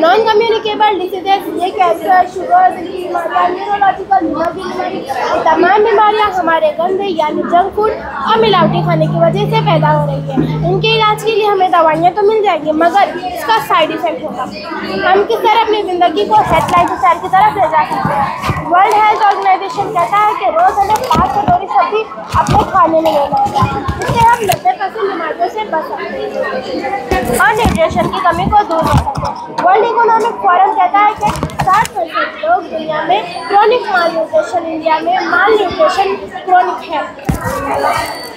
[SPEAKER 4] नॉन कम्युनिकेबल डिसीजेज, ये कैंसर, शुगर की बीमारियाँ, न्यूरोलॉजिकल लिवर की बीमारी, तमाम बीमारियाँ हमारे गंदे यानी जंक फूड और मिलावटी खाने की वजह से पैदा हो रही है। इनके इलाज के लिए हमें दवाइयाँ तो मिल जाएंगी, मगर इसका साइड इफेक्ट होगा। हम किस तरह अपनी ज़िंदगी को हेल्थ लाइफस्टाइल की तरफ ले जा सकते हैं? वर्ल्ड हेल्थ ऑर्गेनाइजेशन कहता है कि रोज़ हमें 5 कटोरी सब्जी अपने खाने में लेना होगा, इससे हम 90% बीमारियों से बच सकते हैं और न्यूट्रिशन की कमी को दूर कर सकते हैं। वर्ल्ड इकोनॉमिक फोरम कहता है कि 60% लोग दुनिया में क्रोनिक माल न्यूट्रिशन, इंडिया में माल न्यूट्रिशन क्रोनिक है,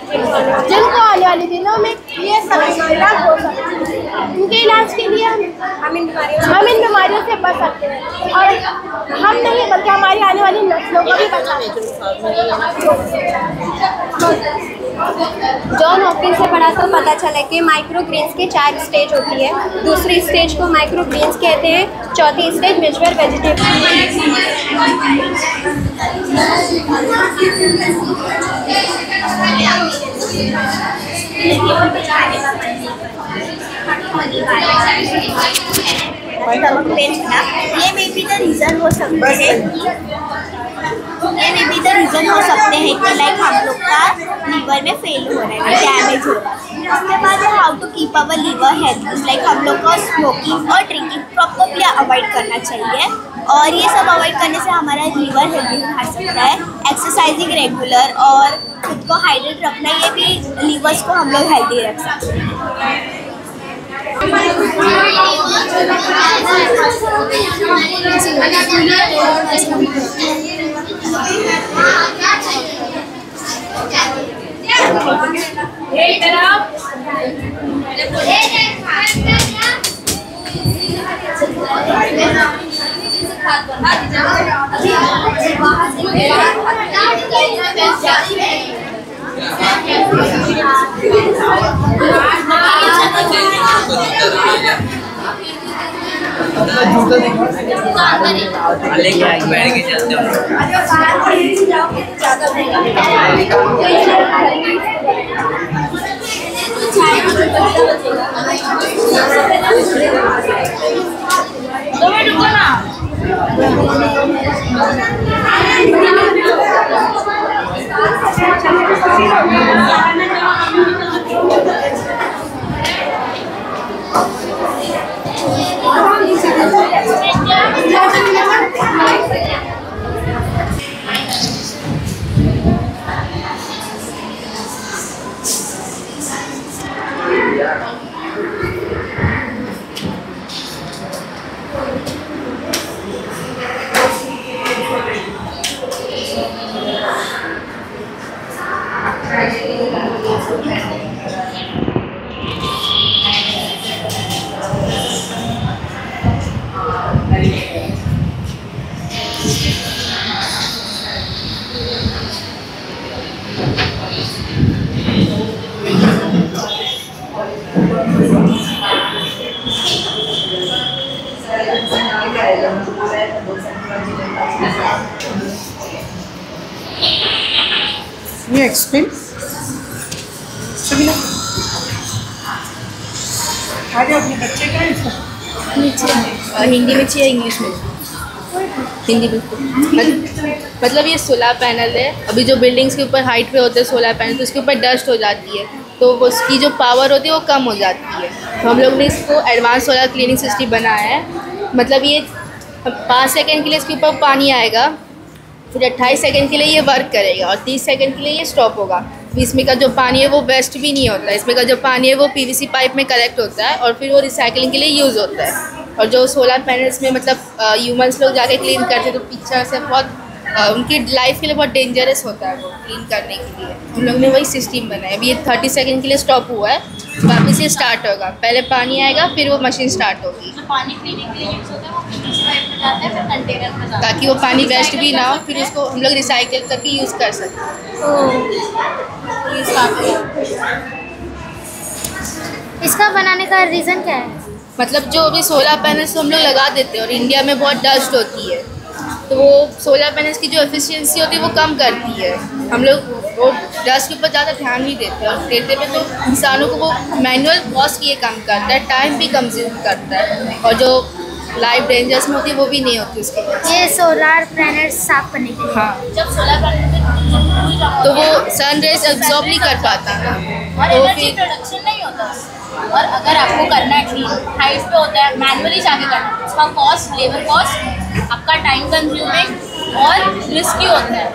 [SPEAKER 4] जिनको आने वाले दिनों में ये सब बीमारियाँ हो सकती हैं। इनके इलाज के लिए हम इन बीमारियों से बच सकते हैं और हम नहीं बल्कि हमारी आने वाली नस्लों को भी बचा सकते हैं। जॉन हॉपकिंस से पढ़ा तो पता चला कि माइक्रोग्रेन्स के 4 स्टेज होती है। दूसरी स्टेज को माइक्रोग्रेन्स कहते हैं, चौथी स्टेज मेजर वेजिटेबल।
[SPEAKER 6] ये मे बी द रीज़न हो सकते हैं, कि लाइक हम लोग का लीवर में फेल हो रहा है, डैमेज हो रहा है। उसके बाद how to keep our liver healthy, like हम लोग को स्मोकिंग और ड्रिंकिंग प्रॉपरली अवॉइड करना चाहिए और ये सब अवॉइड करने से हमारा लीवर हेल्थी रह सकता है। एक्सरसाइजिंग रेगुलर और खुद को हाइड्रेट रखना, ये भी लीवर्स को हम लोग हेल्थी रख सकते हैं।
[SPEAKER 9] ये एक्सप्लेन आगे अपने बच्चे का
[SPEAKER 2] हिंदी में चाहिए, इंग्लिश में? हिंदी बिल्कुल। मतलब ये सोलर पैनल है, अभी जो बिल्डिंग्स के ऊपर हाइट पे होते हैं सोलर पैनल, तो उसके ऊपर डस्ट हो जाती है, तो उसकी जो पावर होती है वो कम हो जाती है। तो हम लोग ने इसको एडवांस सोलर क्लीनिंग सिस्टम बनाया है। मतलब ये 5 सेकंड के लिए इसके ऊपर पानी आएगा, फिर 28 सेकंड के लिए ये वर्क करेगा और 30 सेकंड के लिए ये स्टॉप होगा। इसमें का जो पानी है वो वेस्ट भी नहीं होता है, इसमें का जो पानी है वो पीवीसी पाइप में कलेक्ट होता है और फिर वो रिसाइकलिंग के लिए यूज़ होता है। और जो सोलर पैनल्स में मतलब ह्यूमन्स लोग जाके क्लीन करते हैं तो पिक्चर से बहुत उनकी लाइफ के लिए बहुत डेंजरस होता है वो क्लीन करने के लिए। हम लोग ने वही सिस्टम बनाया। अभी ये 30 सेकंड के लिए स्टॉप हुआ है, वापस ये स्टार्ट होगा। पहले पानी आएगा फिर वो मशीन स्टार्ट होगी।
[SPEAKER 3] पानी क्लीनिंग के लिए यूज़ होता है वो किस पाइप में जाता है, फिर कंटेनर में जाता है,
[SPEAKER 2] ताकि वो पानी वेस्ट भी ना हो, फिर उसको हम लोग रिसाइकिल करके यूज़ कर सकते हैं।
[SPEAKER 6] इसका बनाने का रीज़न क्या है?
[SPEAKER 2] मतलब जो अभी सोलर पैनल्स हम लोग लगा देते हैं और इंडिया में बहुत डस्ट होती है, तो वो सोलर पैनल्स की जो एफिशिएंसी होती है वो कम करती है। हम लोग वो डस्ट के ऊपर ज़्यादा ध्यान नहीं देते, और देते में तो इंसानों को वो मैनुअल कॉस्ट ये कम करता है, टाइम भी कंज्यूम करता है, और जो लाइफ डेंजर्स में होती है वो भी नहीं होती उसके पास।
[SPEAKER 6] ये सोलर पैनल साफ करने के लिए।
[SPEAKER 2] हाँ,
[SPEAKER 3] जब सोलर पैनल
[SPEAKER 2] तो वो सन रेज एब्जॉर्ब नहीं कर पाता ना,
[SPEAKER 3] और
[SPEAKER 2] तो
[SPEAKER 3] एनर्जी
[SPEAKER 2] फिर
[SPEAKER 3] प्रोडक्शन नहीं होता। और अगर आपको करना है क्लीन हाइट पे होता है, मैनुअली जाके करना है, उसका कॉस्ट, लेबर कॉस्ट, आपका टाइम कंज्यूमिंग और रिस्की होता है।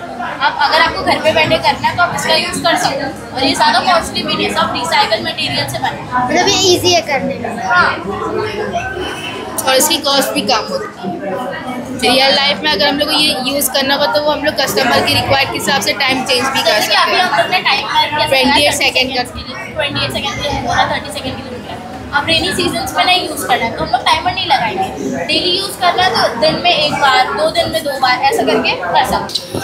[SPEAKER 3] अब अगर आपको घर पे बैठे करना है तो आप इसका यूज़ कर सकते हो, और ये ज़्यादा कॉस्टली भी नहीं है, सब रिसाइकल मटेरियल से बने।
[SPEAKER 6] मतलब ये ईजी है करने में।
[SPEAKER 2] और इसकी कॉस्ट भी कम होती है। रियल लाइफ में अगर हम लोग को ये यूज़ करना हो तो वो हम लोग कस्टमर की रिक्वायर्ड के हिसाब से टाइम चेंज भी कर
[SPEAKER 3] जैसे कि
[SPEAKER 2] सकते
[SPEAKER 3] अभी हम
[SPEAKER 2] हैं।
[SPEAKER 3] लोग ने टाइम कर
[SPEAKER 2] 28 सेकंड का
[SPEAKER 3] 28 सेकंड के लिए बोला, 30 सेकंड के लिए बोला। अब रेनी सीजन्स में नहीं यूज़ करना है तो हम लोग टाइमर नहीं लगाएंगे। डेली यूज़ करना है तो दिन में 1 बार, 2 दिन में 2 बार, ऐसा करके कर सकते हैं।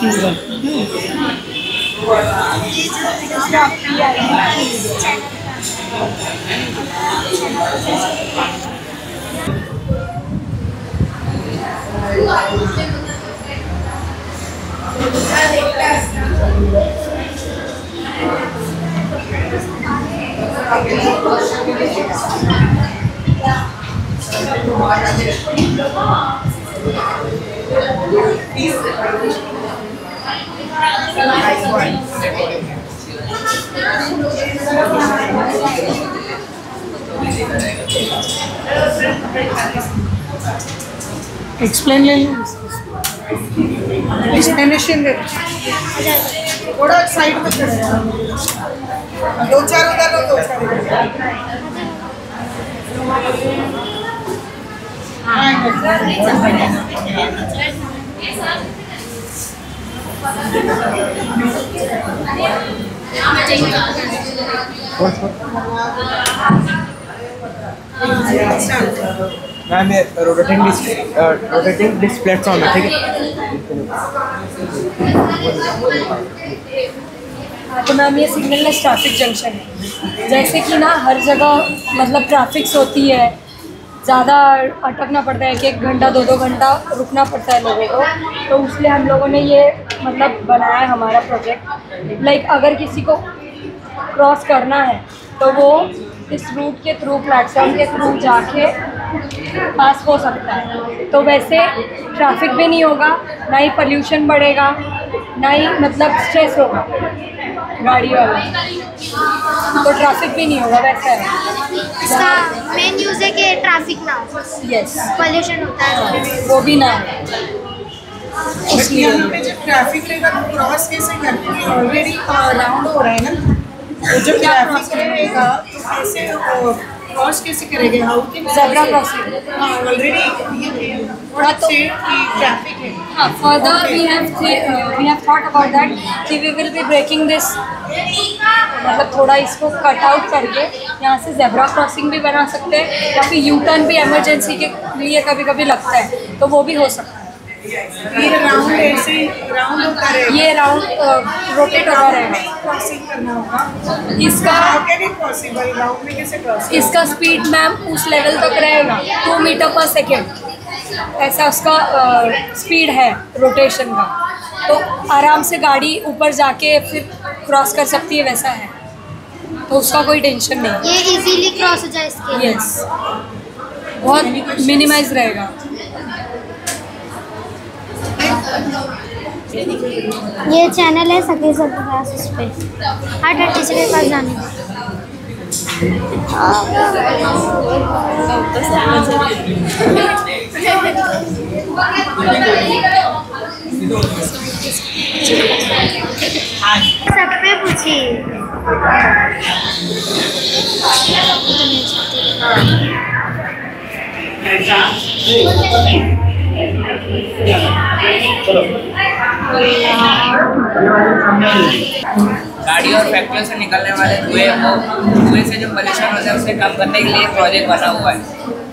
[SPEAKER 9] एक्सप्लेन ले लो, एक्सप्लेनेशन दे थोड़ा साइड में खड़े रहो। 2-4 उधर लो, 2-4
[SPEAKER 12] मैम ये रोटेटिंग डिस्क प्लेटफॉर्म है, ठीक है।
[SPEAKER 10] तो मैम ये सिग्नललेस ट्रैफिक जंक्शन है। जैसे कि ना हर जगह मतलब ट्रैफिक्स होती है, ज़्यादा अटकना पड़ता है, 1-1 घंटा 2-2 घंटा रुकना पड़ता है लोगों को, तो इसलिए हम लोगों ने ये मतलब बनाया है हमारा प्रोजेक्ट। लाइक अगर किसी को क्रॉस करना है तो वो इस रूट के थ्रू, प्लेटफॉर्म के थ्रू जाके पास हो सकता है। तो वैसे ट्रैफिक भी नहीं होगा, ना ही पोल्यूशन बढ़ेगा, ना ही मतलब स्ट्रेस होगा गाड़ी वाला, तो ट्रैफिक भी नहीं होगा। वैसा है
[SPEAKER 6] इसका मेन यूज़ है कि ट्रैफिक ना हो।
[SPEAKER 10] यस,
[SPEAKER 6] पोल्यूशन होता है
[SPEAKER 10] वो भी ना है।
[SPEAKER 9] इसलिए यहाँ पे जब ट्रैफिक रहेगा तो क्रॉस कैसे करते हैं? ऑलरेडी राउंड हो रहा है ना, तो जब ट्रैफिक रहेगा तो कैसे क्रॉस कैसे करेंगे? How can
[SPEAKER 10] zebra crossing
[SPEAKER 9] already ये थोड़ा से कि ट्रैफिक है।
[SPEAKER 10] हाँ, further we have thought about that कि we will be breaking this, मतलब थोड़ा इसको कट आउट करके यहाँ से ज़ेब्रा क्रॉसिंग भी बना सकते हैं, या फिर यू टर्न भी इमरजेंसी के लिए कभी कभी लगता है तो वो भी हो सकता है।
[SPEAKER 9] ये राउंड ऐसे राउंड होता रहेगा,
[SPEAKER 10] ये राउंड रोटेट होता रहेगा।
[SPEAKER 9] क्रॉसिंग करना होगा
[SPEAKER 10] इसका
[SPEAKER 9] how can it possible? Round में कैसे क्रॉस?
[SPEAKER 10] इसका स्पीड मैम उस लेवल तक रहेगा 2 मीटर पर सेकेंड, ऐसा उसका स्पीड है रोटेशन का। तो आराम से गाड़ी ऊपर जाके फिर क्रॉस कर सकती है, वैसा है, तो उसका कोई टेंशन नहीं।
[SPEAKER 6] ये इजीली क्रॉस हो जाए इसके।
[SPEAKER 10] यस, बहुत मिनिमाइज रहेगा।
[SPEAKER 6] ये चैनल है सके सब पास, उस पे हर टीचर के पास जाने का। सब पे पूछिए।
[SPEAKER 1] गाड़ी और फैक्ट्रियों से निकलने वाले धुएं से जो पोल्यूशन होता है उसे कम करने के लिए एक प्रोजेक्ट बना हुआ है।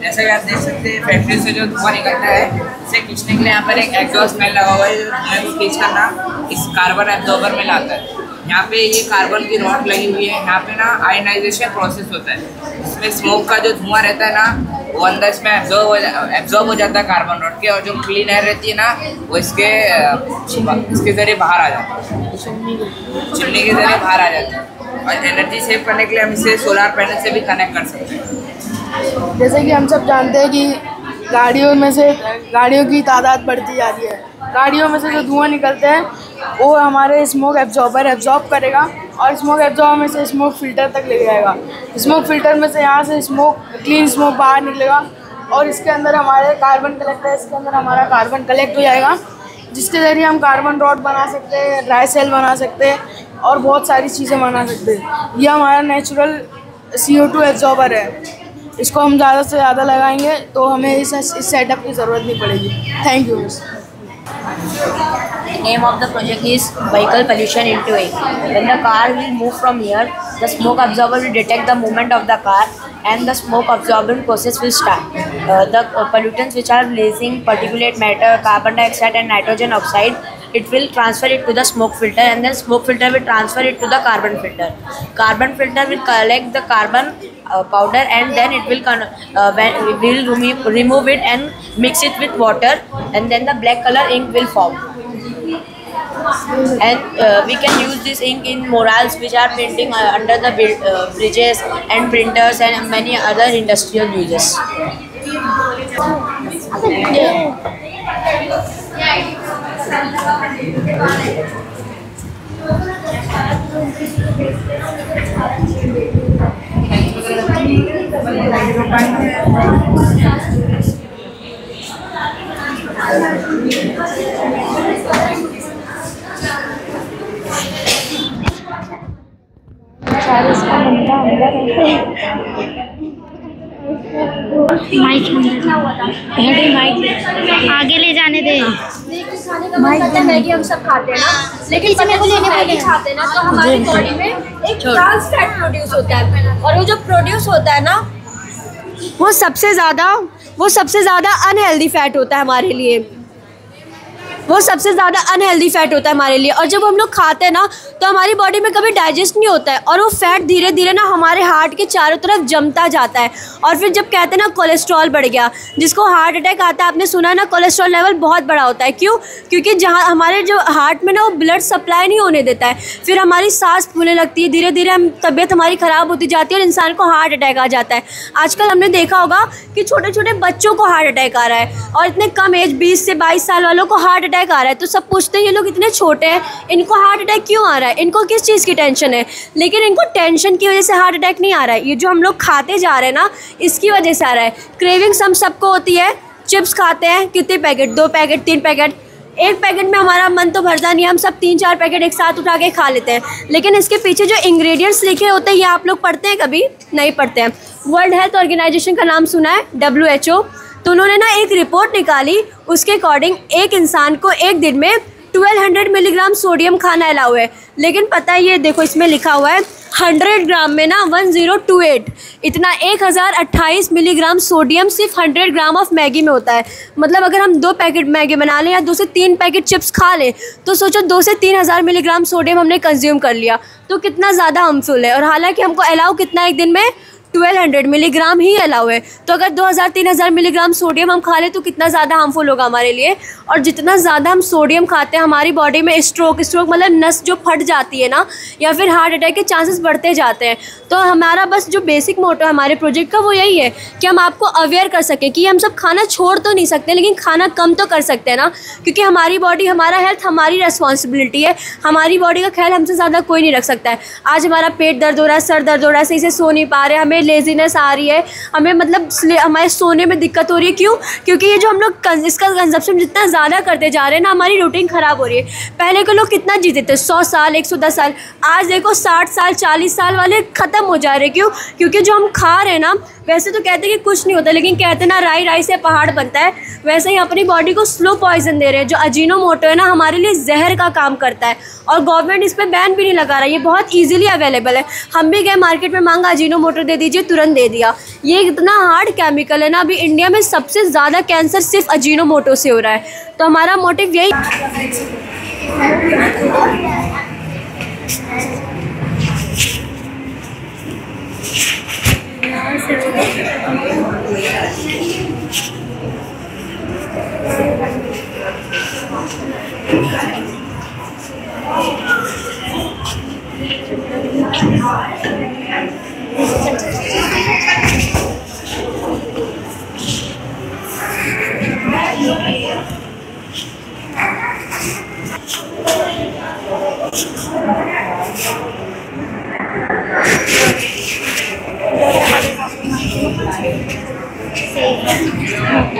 [SPEAKER 1] जैसे कि आप देख सकते हैं फैक्ट्री से जो धुआं निकलता है उसे खींचने के लिए यहाँ पर एक एग्जॉस्ट फैन लगा हुआ है जो धुएं को खींच कर ना इस कार्बन एब्जॉर्बर में लाता है। यहाँ पे ये कार्बन की रॉड लगी हुई है। यहाँ पे ना आयनाइजेशन प्रोसेस होता है। इसमें स्मोक का जो धुआं रहता है ना वो अंदर इसमें एब्जॉर्ब हो जाता है कार्बन रॉड के, और जो क्लीन एयर रहती है ना वो इसके ज़रिए बाहर आ जाती है, चिमनी के ज़रिए बाहर आ जाती है। और एनर्जी सेव करने के लिए हम इसे सोलर पैनल से भी कनेक्ट कर सकते हैं।
[SPEAKER 10] जैसे कि हम सब जानते हैं कि गाड़ियों की तादाद बढ़ती जा रही है। गाड़ियों में से जो धुआं निकलते हैं वो हमारे स्मोक एब्जॉर्बर एब्जॉर्ब करेगा और स्मोक एब्जॉर्बर में से स्मोक फिल्टर तक ले जाएगा। स्मोक फिल्टर में से यहाँ से क्लीन स्मोक बाहर निकलेगा और इसके अंदर हमारे कार्बन कलेक्टर, इसके अंदर हमारा कार्बन कलेक्ट हो जाएगा, जिसके ज़रिए हम कार्बन रॉड बना सकते हैं, ड्राई सेल बना सकते हैं और बहुत सारी चीज़ें बना सकते हैं। यह हमारा नेचुरल CO2 एब्जॉर्बर है। इसको हम ज़्यादा से ज़्यादा लगाएंगे तो हमें इस सेटअप की ज़रूरत नहीं पड़ेगी। Thank you.
[SPEAKER 13] The name of the project is Vehicle Pollution into Air. When the car will move from here, the smoke absorber will detect the movement of the car and the smoke absorbing process will start. The pollutants which are releasing particulate matter, carbon dioxide and nitrogen oxide, it will transfer it to the smoke filter, and then smoke filter will transfer it to the carbon filter. Carbon filter will collect the carbon powder and then it will remove it and mix it with water, and then the black color ink will form. And we can use this ink in murals which are painting under the bridges and printers and many other industrial uses.
[SPEAKER 6] आगे ले जाने दे।
[SPEAKER 2] मैगी हम सब खाते हैं ना, लेकिन मैगी खाते हैं ना तो हमारी बॉडी में एक ट्रांस फैट प्रोड्यूस होता है, और वो जो प्रोड्यूस होता है ना
[SPEAKER 4] वो सबसे ज़्यादा अनहेल्दी फैट होता है हमारे लिए। वो सबसे ज़्यादा अनहेल्दी फैट होता है हमारे लिए। और जब हम लोग खाते हैं ना तो हमारी बॉडी में कभी डाइजेस्ट नहीं होता है, और वो फैट धीरे धीरे ना हमारे हार्ट के चारों तरफ जमता जाता है। और फिर जब कहते हैं ना कोलेस्ट्रॉल बढ़ गया, जिसको हार्ट अटैक आता है, आपने सुना है ना, कोलेस्ट्रॉल लेवल बहुत बड़ा होता है। क्यों? क्योंकि जहाँ हमारे जो हार्ट में ना वो ब्लड सप्लाई नहीं होने देता है, फिर हमारी सांस फूलने लगती है, धीरे धीरे तबीयत हमारी ख़राब होती जाती है और इंसान को हार्ट अटैक आ जाता है। आजकल हमने देखा होगा कि छोटे छोटे बच्चों को हार्ट अटैक आ रहा है, और इतने कम एज 20 से 22 साल वालों को हार्ट अटैक आ रहा है। तो सब पूछते हैं ये लोग इतने छोटे हैं, इनको हार्ट अटैक क्यों आ रहा है, इनको किस चीज़ की टेंशन है? लेकिन इनको टेंशन की वजह से हार्ट अटैक नहीं आ रहा है, ये जो हम लोग खाते जा रहे हैं ना इसकी वजह से आ रहा है। क्रेविंग्स हम सबको होती है। चिप्स खाते हैं, कितने पैकेट, 2 पैकेट 3 पैकेट, एक पैकेट में हमारा मन तो भरता नहीं, हम सब 3-4 पैकेट एक साथ उठा के खा लेते हैं। लेकिन इसके पीछे जो इंग्रेडिएंट्स लिखे होते हैं ये आप लोग पढ़ते हैं? कभी नहीं पढ़ते हैं। वर्ल्ड हेल्थ ऑर्गेनाइजेशन का नाम सुना है, WHO? तो उन्होंने ना एक रिपोर्ट निकाली, उसके अकॉर्डिंग एक इंसान को एक दिन में 1200 मिलीग्राम सोडियम खाना अलाउ है। लेकिन पता है, ये देखो इसमें लिखा हुआ है 100 ग्राम में ना 1028, इतना 1028 मिलीग्राम सोडियम सिर्फ 100 ग्राम ऑफ मैगी में होता है। मतलब अगर हम 2 पैकेट मैगी बना लें या 2 से 3 पैकेट चिप्स खा लें तो सोचो 2 से 3 हज़ार मिलीग्राम सोडियम हमने कंज्यूम कर लिया, तो कितना ज़्यादा हार्मफुल है। और हालांकि हमको अलाउ कितना एक दिन में 1200 मिलीग्राम ही अलाउ है, तो अगर 2000-3000 मिलीग्राम सोडियम हम खा लें तो कितना ज़्यादा हार्मफुल होगा हमारे लिए। और जितना ज़्यादा हम सोडियम खाते हैं हमारी बॉडी में स्ट्रोक मतलब नस जो फट जाती है ना, या फिर हार्ट अटैक के चांसेस बढ़ते जाते हैं। तो हमारा बस जो बेसिक मोटो है हमारे प्रोजेक्ट का वो यही है कि हम आपको अवेयर कर सकें कि हम सब खाना छोड़ तो नहीं सकते, लेकिन खाना कम तो कर सकते हैं ना, क्योंकि हमारी बॉडी, हमारा हेल्थ हमारी रिस्पॉन्सिबिलिटी है। हमारी बॉडी का ख्याल हमसे ज़्यादा कोई नहीं रख सकता है। आज हमारा पेट दर्द हो रहा है, सर दर्द हो रहा है, सही से सो नहीं पा रहे, हमें
[SPEAKER 14] लेजीनेस आ रही है, हमें मतलब हमारे सोने में दिक्कत हो रही है। क्यों? क्योंकि ये जो हम लोग इसका कंजप्शन जितना ज़्यादा करते जा रहे हैं ना, हमारी रूटीन ख़राब हो रही है। पहले के लोग कितना जीते थे, 100 साल 110 साल, आज देखो 60 साल 40 साल वाले ख़त्म हो जा रहे। क्यों? क्योंकि जो हम खा रहे हैं ना, वैसे तो कहते हैं कि कुछ नहीं होता, लेकिन कहते हैं ना राई से पहाड़ बनता है, वैसे ही अपनी बॉडी को स्लो पॉइजन दे रहे हैं। जो अजीनोमोटो है ना, हमारे लिए जहर का काम करता है और गवर्नमेंट इस पर बैन भी नहीं लगा रहा है, ये बहुत ईजिली अवेलेबल है। हम भी गए मार्केट में, मांगा अजीनोमोटो दे दीजिए, तुरंत दे दिया। ये इतना हार्ड केमिकल है ना, अभी इंडिया में सबसे ज़्यादा कैंसर सिर्फ अजीनोमोटो से हो रहा है। तो हमारा मोटिव यही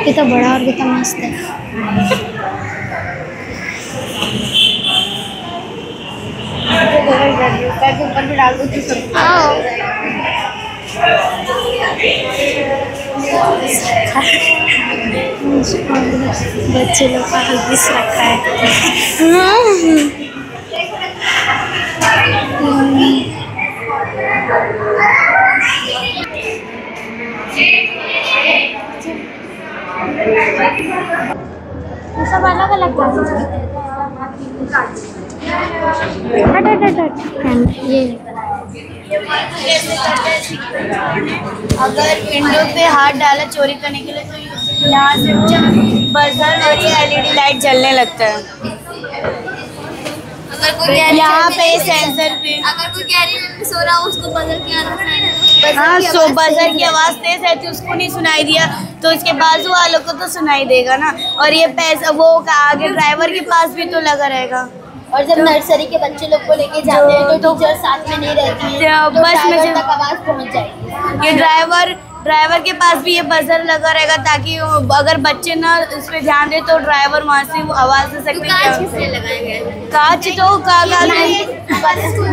[SPEAKER 6] कितना बड़ा और कितना मस्त है। ऊपर भी डाल दो तो सब। बच्चे लोग का हल्दीस रखा है। सब अलग अलग ये
[SPEAKER 13] अगर विंडो पे हाथ डाला चोरी करने के लिए तो यहाँ से बजर और ये LED लाइट जलने लगता है।
[SPEAKER 3] अगर कोई
[SPEAKER 13] यहाँ पे सेंसर पे
[SPEAKER 3] अगर कोई गैरेज में सो रहा हो उसको बजर की आवाज़
[SPEAKER 13] हाँ, सो बजर की आवाज़ तेज है तो उसको नहीं सुनाई दिया तो उसके बाजू वालों को तो सुनाई देगा ना। और ये पैसा वो आगे ड्राइवर के पास भी तो लगा रहेगा।
[SPEAKER 4] और जब नर्सरी के बच्चे लोग को लेके जाते हैं तो टीचर साथ में नहीं रहती है, तो
[SPEAKER 13] बस में
[SPEAKER 4] ड्राइवर तक आवाज़ पहुंच जाएगी।
[SPEAKER 13] ये ड्राइवर के पास भी ये बजर लगा रहेगा ताकि अगर बच्चे ना उस पर ध्यान दे तो ड्राइवर वहाँ से आवाज़ दे सकते हैं।
[SPEAKER 3] कांच किसने लगाए गए?
[SPEAKER 13] कांच तो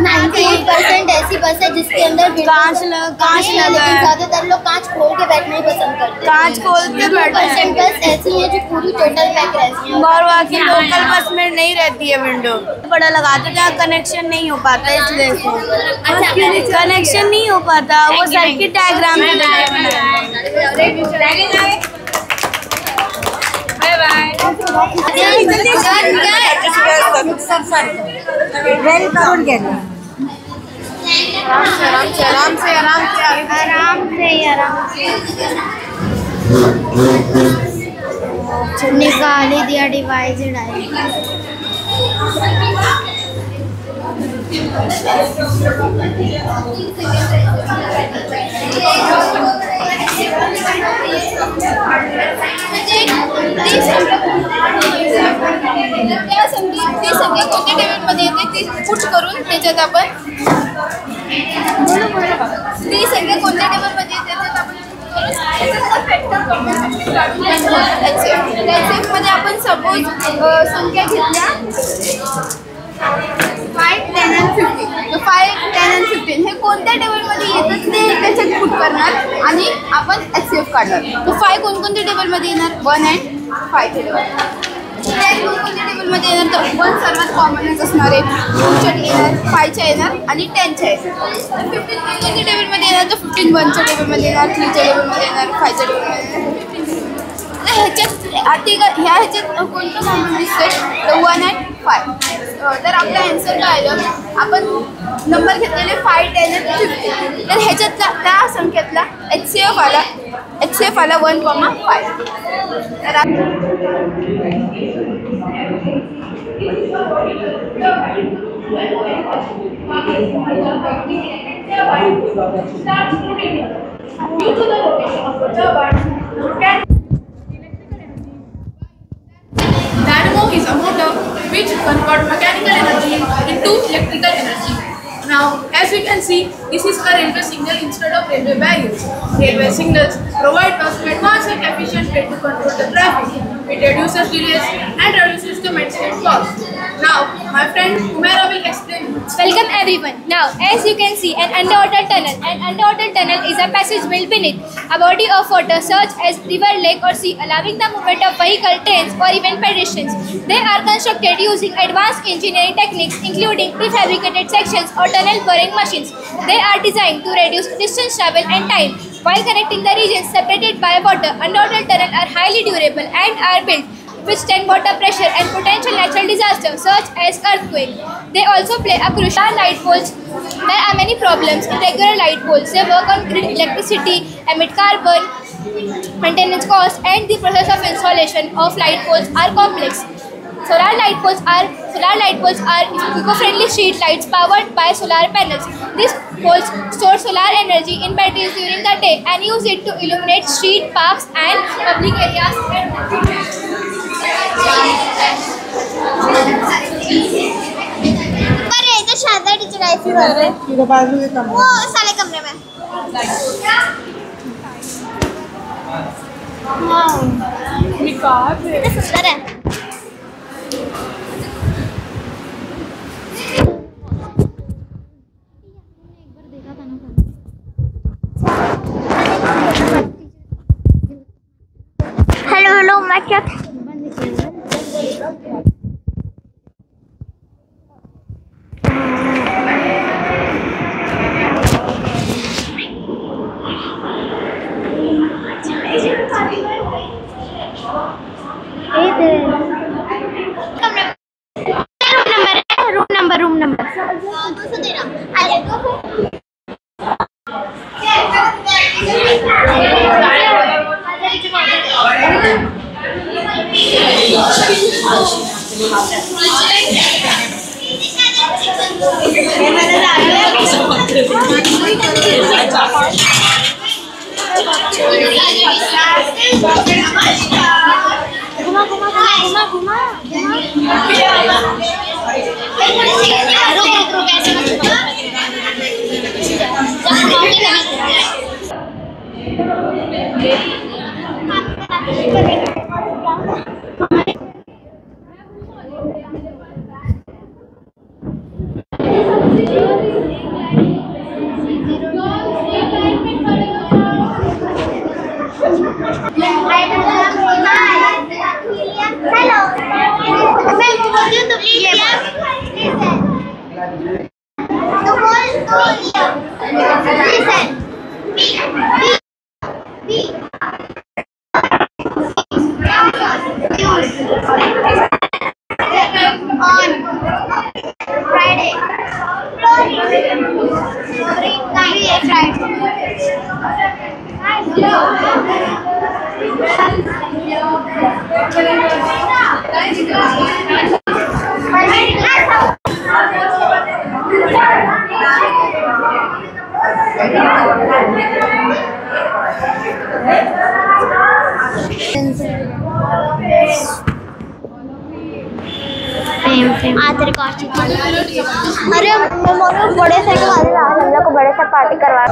[SPEAKER 4] 98% ऐसी बस है जिसके अंदर
[SPEAKER 13] कांच लगा है।
[SPEAKER 4] ज़्यादातर लोग कांच खोल के बैठना ही पसंद करते हैं।
[SPEAKER 13] कांच खोल के बैठना है।
[SPEAKER 4] 2% बस ऐसी है जो पूरी टोटल पैक रहती है
[SPEAKER 13] और बाकी लोकल बस में नहीं रहती है विंडो। बड़ा लगाते जहाँ कनेक्शन नहीं हो पाता इसलिए कनेक्शन नहीं हो पाता। वो सर्किट डायग्राम में
[SPEAKER 6] निकाल ही दिया डिवाइस डायरेक्ट।
[SPEAKER 3] कोणत्या टेबलमध्ये येते ती पुट करून त्याच्यात आपण ती संख्या कोणत्या टेबलमध्ये येते त्याच्यात आपण मध्ये आपण सपोज संख्या घेतल्या 5, 10 and 15 तर 5, 10 and 15 हे कोणत्या टेबलमध्ये येतात ते त्याच्यात पुट करणार आणि आपण HCF काढणार. तर 5 कोणकोणत्या टेबलमध्ये येणार 1 and 5 टेबल. 10 कोणकोणत्या टेबलमध्ये येणार तर 1 सर्वात कॉमनच असणार आहे, 2च्या येणार, 5च्या येणार आणि 10च्या येणार. तर 15 कोणकोणत्या टेबलमध्ये येणार तर 15 1च्या टेबलमध्ये येणार, 3च्या टेबलमध्ये येणार, 5च्या टेबलमध्ये येणार. ह्याच्यात कोणतं कॉमन दिसतंय तर 1 and 5. तर आपला आन्सर काय आलं आपण नंबर घेतलेले 5, 10 and 15. तर ह्याच्यातला त्या संख्येतला HCF आला 1,5. तर Dynamo is a motor which converts mechanical energy into electrical energy.
[SPEAKER 15] Now, as we can see, this is a railway signal instead of railway barriers. Railway signals provide us advanced and efficient way to control the traffic. It reduces delays and reduces the maintenance cost. Now, my friend Umaira will explain.
[SPEAKER 16] Welcome everyone. Now, as you can see, an underwater tunnel. An underwater tunnel is a passage built beneath a body of water such as river, lake or sea, allowing the movement of vehicle, trains or even pedestrians. They are constructed using advanced engineering techniques including prefabricated sections or tunnel boring machines. They are designed to reduce distance travel and time while connecting the regions separated by water. Underwater tunnels are highly durable and are built to withstand water pressure and potential natural disasters such as earthquake. They also play a crucial role. Light poles. There are many problems in regular light poles. They work on grid electricity, emit carbon, maintenance costs, and the process of installation of light poles are complex. Solar light poles are eco-friendly street lights powered by solar panels. These poles store solar energy in batteries during the day and use it to illuminate street, parks, and public areas.
[SPEAKER 3] शानदार टीचर आई थी वो साले कमरे में। सुंदर है। हेलो मैं क्या रूम नंबर
[SPEAKER 6] अरे बड़े से हम लोग को बड़े से पार्टी करवा